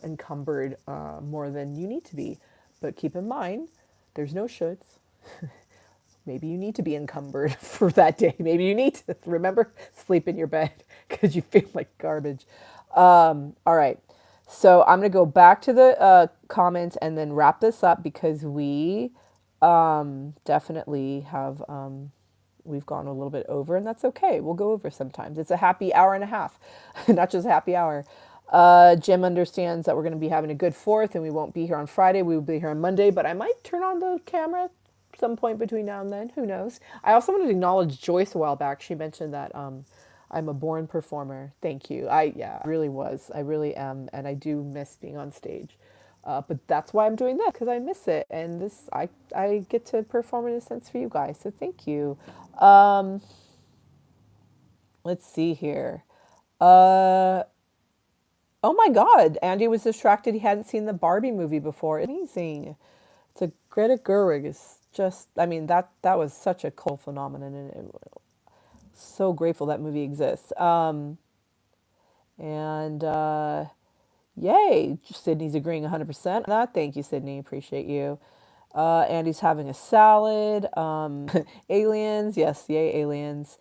encumbered more than you need to be. But keep in mind, there's no shoulds. Maybe you need to be encumbered for that day. Maybe you need to remember sleep in your bed because you feel like garbage. All right. So I'm going to go back to the comments and then wrap this up because we definitely have, we've gone a little bit over, and that's okay. We'll go over sometimes. It's a happy hour and a half, not just a happy hour. Jim understands that we're going to be having a good fourth and we won't be here on Friday. We will be here on Monday, but I might turn on the camera some point between now and then. Who knows? I also wanted to acknowledge Joyce a while back. She mentioned that I'm a born performer. Thank you. I really was. I really am, and I do miss being on stage. But that's why I'm doing that because I miss it, and I get to perform in a sense for you guys. So thank you. Let's see here. Oh my God, Andy was distracted. He hadn't seen the Barbie movie before. Amazing. It's a Greta Gerwig is just, I mean, that was such a cult phenomenon, and so grateful that movie exists. And yay, Sydney's agreeing 100% on that. Thank you, Sydney. Appreciate you. Andy's having a salad. Aliens, yes, yay, aliens.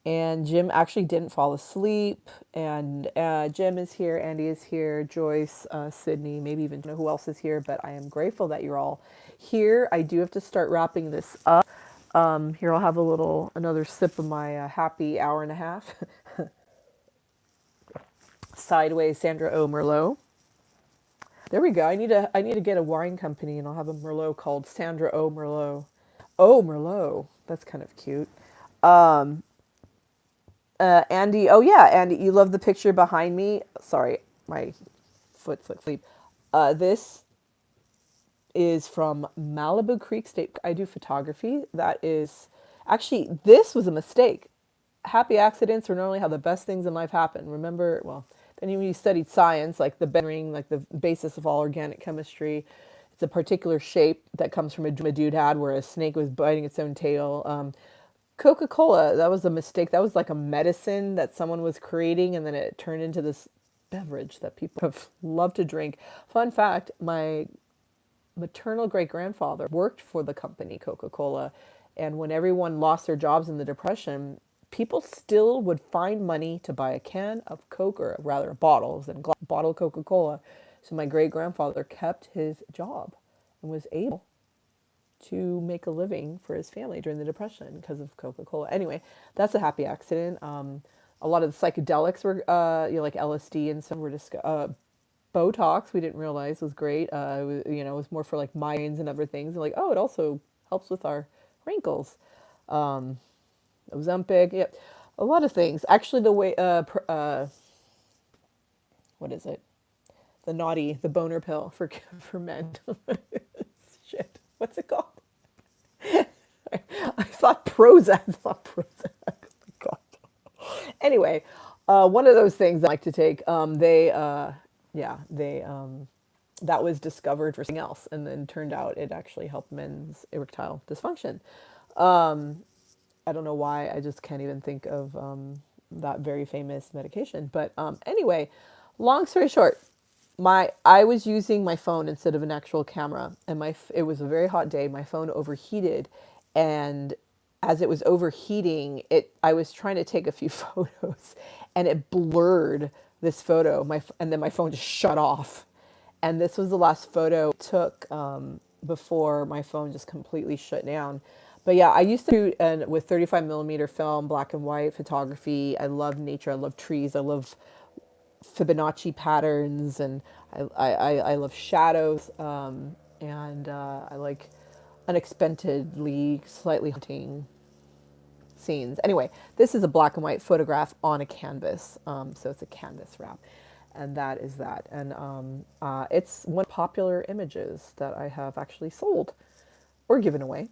And Jim actually didn't fall asleep. And Jim is here, Andy is here, Joyce, Sydney, maybe even know who else is here. But I am grateful that you're all here. I do have to start wrapping this up. Here I'll have another sip of my happy hour and a half. Sideways Sandra O Merlot. There we go. I need to get a wine company, and I'll have a Merlot called Sandra O Merlot. Oh, Merlot. That's kind of cute. Andy, oh yeah, Andy, you love the picture behind me. Sorry, my foot's asleep. This is from Malibu Creek State. I do photography. This was a mistake. Happy accidents are normally how the best things in life happen. Remember, well, then when you studied science, like the Ben ring, like the basis of all organic chemistry, it's a particular shape that comes from a dude had where a snake was biting its own tail. Coca-Cola, that was a mistake. That was like a medicine that someone was creating, and then it turned into this beverage that people have loved to drink. Fun fact, my maternal great-grandfather worked for the company Coca-Cola, and when everyone lost their jobs in the Depression, people still would find money to buy a can of Coke, or rather a bottle of Coca-Cola. So my great-grandfather kept his job and was able to make a living for his family during the Depression because of Coca-Cola. Anyway, that's a happy accident. A lot of the psychedelics were, like LSD and some were Botox. We didn't realize was great. It was more for like migraines and other things. And like, oh, it also helps with our wrinkles. Ozempic, yep, a lot of things. Actually, the way, what is it? The boner pill for men. Shit, what's it called? I thought Prozac. Oh my God. Anyway, one of those things I like to take. That was discovered for something else, and then turned out it actually helped men's erectile dysfunction. I don't know why. I just can't even think of that very famous medication. But anyway, long story short, I was using my phone instead of an actual camera, and it was a very hot day. My phone overheated, and as it was overheating, I was trying to take a few photos, and it blurred this photo. And then my phone just shut off, and this was the last photo I took before my phone just completely shut down. But yeah, I used to do with 35 millimeter film, black and white photography. I love nature. I love trees. I love Fibonacci patterns, and I love shadows, and I like unexpectedly slightly haunting scenes. Anyway, this is a black and white photograph on a canvas, so it's a canvas wrap, and that is that. And it's one of the popular images that I have actually sold or given away.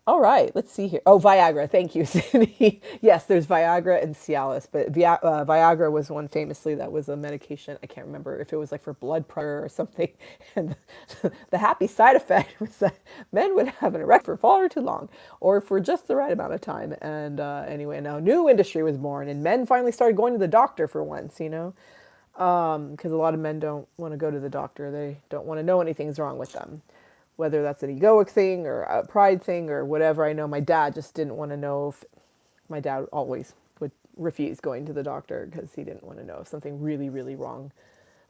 All right, let's see here. Oh, Viagra. Thank you, Cindy. Yes, there's Viagra and Cialis, but Viagra was one famously that was a medication. I can't remember if it was like for blood pressure or something. And the happy side effect was that men would have an erection for far too long or for just the right amount of time. And anyway, now a new industry was born, and men finally started going to the doctor for once, you know, because a lot of men don't want to go to the doctor. They don't want to know anything's wrong with them, whether that's an egoic thing or a pride thing or whatever. I know my dad just didn't want to know if my dad always would refuse going to the doctor because he didn't want to know if something really, really wrong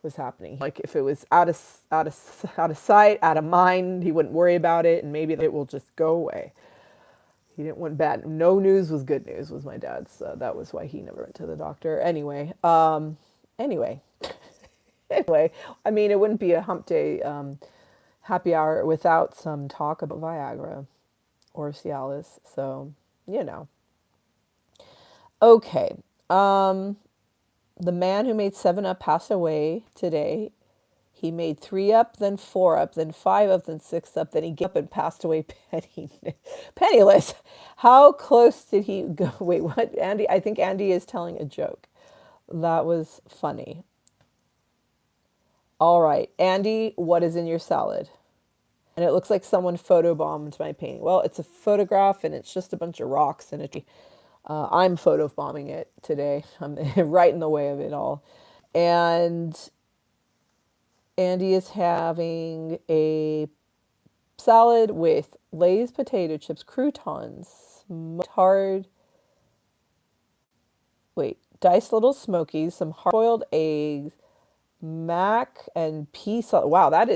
was happening. Like if it was out of sight, out of mind, he wouldn't worry about it, and maybe it will just go away. He didn't want bad. No news was good news was my dad's. That was why he never went to the doctor. Anyway, anyway. I mean, it wouldn't be a hump day happy hour without some talk about Viagra or Cialis. So, you know. Okay. The man who made 7 Up passed away today. He made 3 Up, then 4 Up, then 5 Up, then 6 Up. Then he gave up and passed away penniless. How close did he go? Wait, what? Andy? I think Andy is telling a joke. That was funny. All right. Andy, what is in your salad? And it looks like someone photobombed my painting. Well, it's a photograph and it's just a bunch of rocks and it. I'm photobombing it today. I'm right in the way of it all. And Andy is having a salad with Lay's potato chips, croutons, hard, diced little smokies, some hard-boiled eggs, mac and pea salad. Wow, that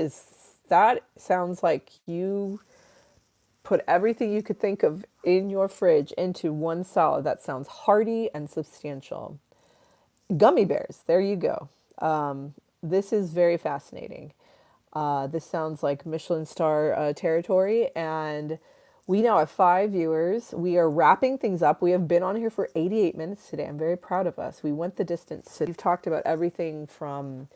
sounds like you put everything you could think of in your fridge into one salad. That sounds hearty and substantial. Gummy bears, there you go. This is very fascinating. This sounds like Michelin star territory, and we now have 5 viewers. We are wrapping things up. We have been on here for 88 minutes today. I'm very proud of us. We went the distance. We've talked about everything from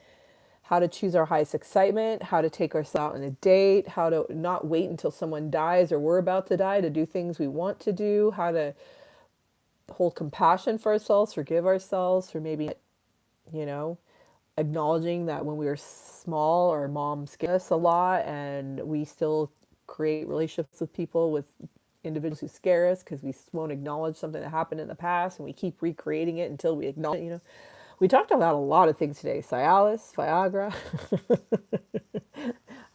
how to choose our highest excitement, how to take ourselves out on a date, how to not wait until someone dies or we're about to die to do things we want to do, how to hold compassion for ourselves, forgive ourselves for maybe, you know, acknowledging that when we were small, our mom scared us a lot and we still create relationships with people, with individuals who scare us because we won't acknowledge something that happened in the past and we keep recreating it until we acknowledge it, you know. We talked about a lot of things today. Cialis, Viagra,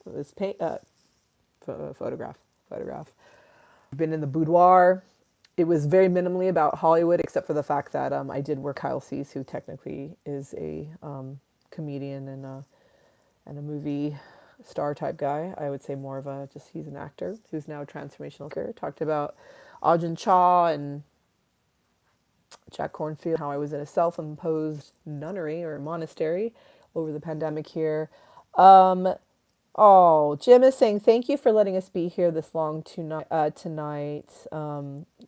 this photograph. I've been in the boudoir. It was very minimally about Hollywood, except for the fact that I did work Kyle Cease, who technically is a comedian and a movie star type guy. I would say more of a just he's an actor who's now a transformational career. Talked about Ajahn Chah and Jack Cornfield, how I was in a self-imposed nunnery or monastery over the pandemic here. Oh, Jim is saying, thank you for letting us be here this long tonight.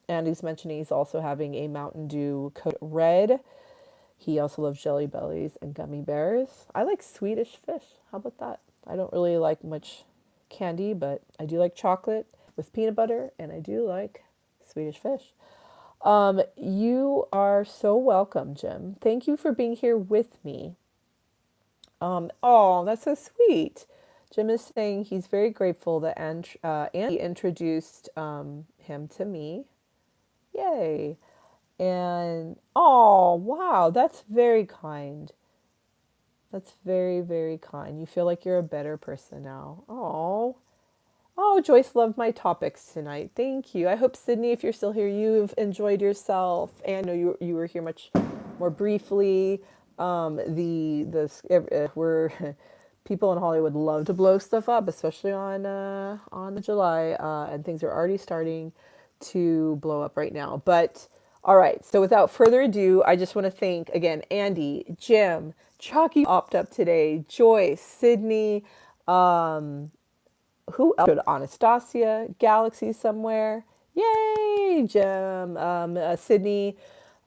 Andy's mentioning he's also having a Mountain Dew Code Red. He also loves Jelly Bellies and gummy bears. I like Swedish fish. How about that? I don't really like much candy, but I do like chocolate with peanut butter, and I do like Swedish fish. You are so welcome, Jim. Thank you for being here with me. Oh, that's so sweet. Jim is saying he's very grateful that Andy introduced him to me. Yay. And, oh, wow, that's very kind. That's very, very kind. You feel like you're a better person now. Oh, Joyce loved my topics tonight. Thank you. I hope, Sydney, if you're still here, you've enjoyed yourself. And I know you were here much more briefly. We're people in Hollywood love to blow stuff up, especially on July, and things are already starting to blow up right now. But all right, so without further ado, I just want to thank again Andy, Jim, Chalky opt up today, Joyce, Sydney, who else? Anastasia, Galaxy somewhere. Yay, Jim, Sydney,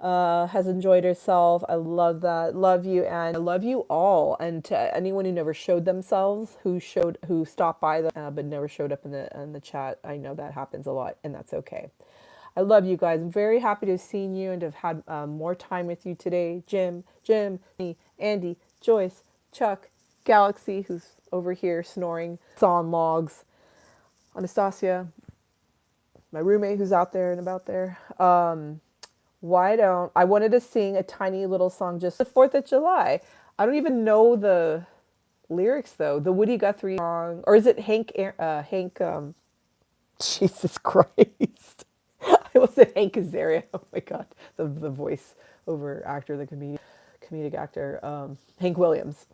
has enjoyed herself. I love that. Love you, and I love you all. And to anyone who never showed themselves, who stopped by but never showed up in the chat, I know that happens a lot, and that's okay. I love you guys. I'm very happy to have seen you and to have had more time with you today. Jim, me, Andy, Joyce, Chuck, Galaxy, who's over here snoring, sawn logs, Anastasia, my roommate who's out there and about there. Why don't I wanted to sing a tiny little song just the 4th of July. I don't even know the lyrics though. The Woody Guthrie song, or is it Hank Jesus Christ. I will say Hank Azaria. Oh my god. The voice over actor, the comedic actor, Hank Williams.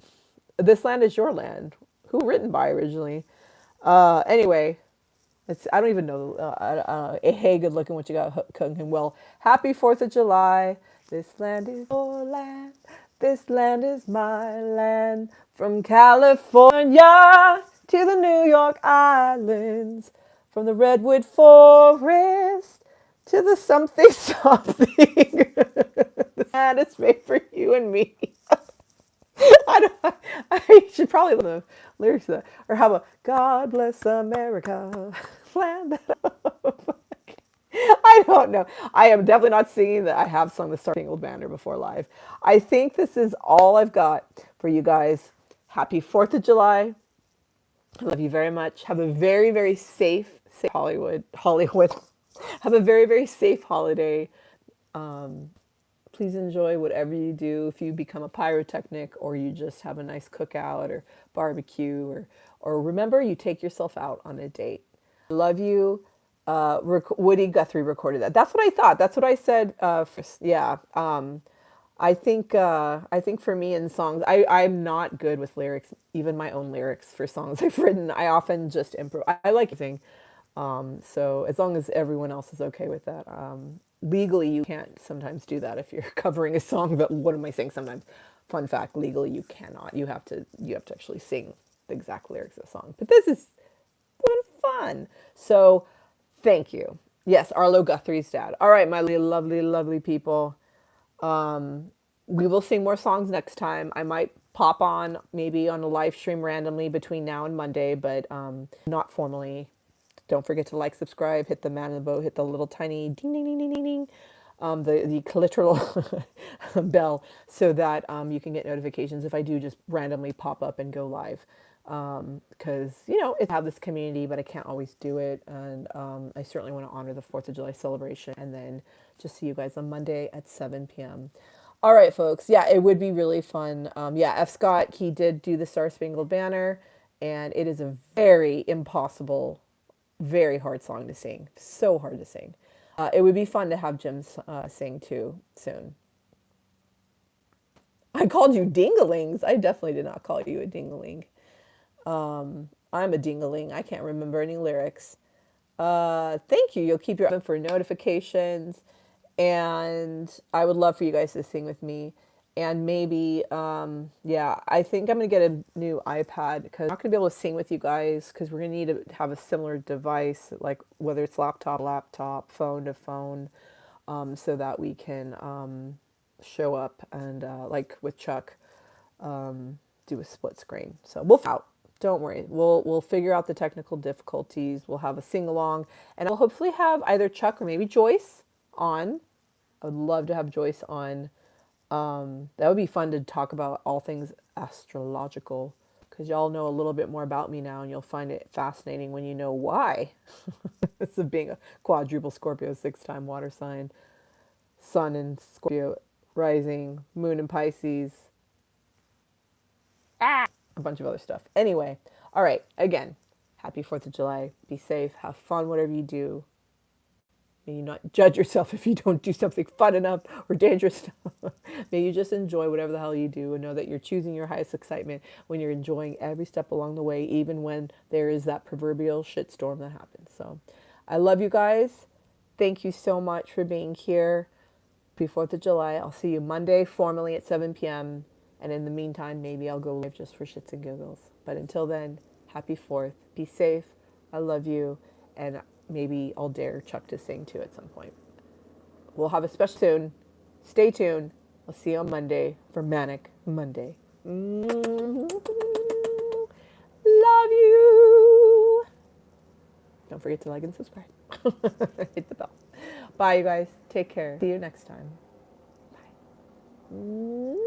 This Land Is Your Land. Who written by originally? Anyway, I don't even know. Hey, good looking. What you got cooking? Well, happy 4th of July. This land is your land. This land is my land. From California to the New York Islands. From the Redwood Forest to the something something. This land is made for you and me. I don't. I should probably learn the lyrics to that. Or how about God bless America, land that I don't know. I am definitely not singing that. I have sung the Star Spangled Banner before live. I think this is all I've got for you guys. Happy 4th of July. I love you very much. Have a very, very safe Hollywood. Have a very, very safe holiday. Please enjoy whatever you do. If you become a pyrotechnic or you just have a nice cookout or barbecue or remember you take yourself out on a date. I love you. Woody Guthrie recorded that. That's what I thought. That's what I said. Yeah. I think for me in songs, I'm not good with lyrics, even my own lyrics for songs I've written. I often just improv. I like to sing. So as long as everyone else is okay with that. Legally, you can't sometimes do that if you're covering a song. But what am I saying? Sometimes, fun fact: legally, you cannot. You have to actually sing the exact lyrics of the song. But this is fun. So, thank you. Yes, Arlo Guthrie's dad. All right, my lovely, lovely people. We will sing more songs next time. I might pop on maybe on a live stream randomly between now and Monday, but not formally. Don't forget to like, subscribe, hit the man in the boat, hit the little tiny ding, ding, ding, ding, ding, ding, the literal bell so that you can get notifications if I do just randomly pop up and go live. Because, I have this community, but I can't always do it. And I certainly want to honor the 4th of July celebration and then just see you guys on Monday at 7 p.m. All right, folks. Yeah, it would be really fun. F. Scott, he did do the Star Spangled Banner, and it is a very impossible, very hard song to sing. So hard to sing. It would be fun to have Jim sing too soon. I called you dinglings. I definitely did not call you a dingling. I'm a dingling. I can't remember any lyrics. Thank you. You'll keep your eye for notifications. And I would love for you guys to sing with me. And maybe, I think I'm going to get a new iPad because I'm not going to be able to sing with you guys because we're going to need to have a similar device, like whether it's laptop, phone to phone, so that we can show up and, like with Chuck, do a split screen. So we'll out. Don't worry. We'll figure out the technical difficulties. We'll have a sing along, and I'll hopefully have either Chuck or maybe Joyce on. I would love to have Joyce on. That would be fun to talk about all things astrological because y'all know a little bit more about me now, and you'll find it fascinating when you know why. This is being a quadruple Scorpio, 6-time water sign, Sun in Scorpio, rising, Moon in Pisces. A bunch of other stuff. Anyway, all right, again, happy 4th of July. Be safe. Have fun, whatever you do. May you not judge yourself if you don't do something fun enough or dangerous enough. May you just enjoy whatever the hell you do and know that you're choosing your highest excitement when you're enjoying every step along the way, even when there is that proverbial shitstorm that happens. So I love you guys. Thank you so much for being here. Happy 4th of July. I'll see you Monday formally at 7 p.m. And in the meantime, maybe I'll go live just for shits and giggles. But until then, happy 4th. Be safe. I love you. And maybe I'll dare Chuck to sing too at some point. We'll have a special soon. Stay tuned. I'll see you on Monday for Manic Monday. Love you. Don't forget to like and subscribe. Hit the bell. Bye, you guys. Take care. See you next time. Bye.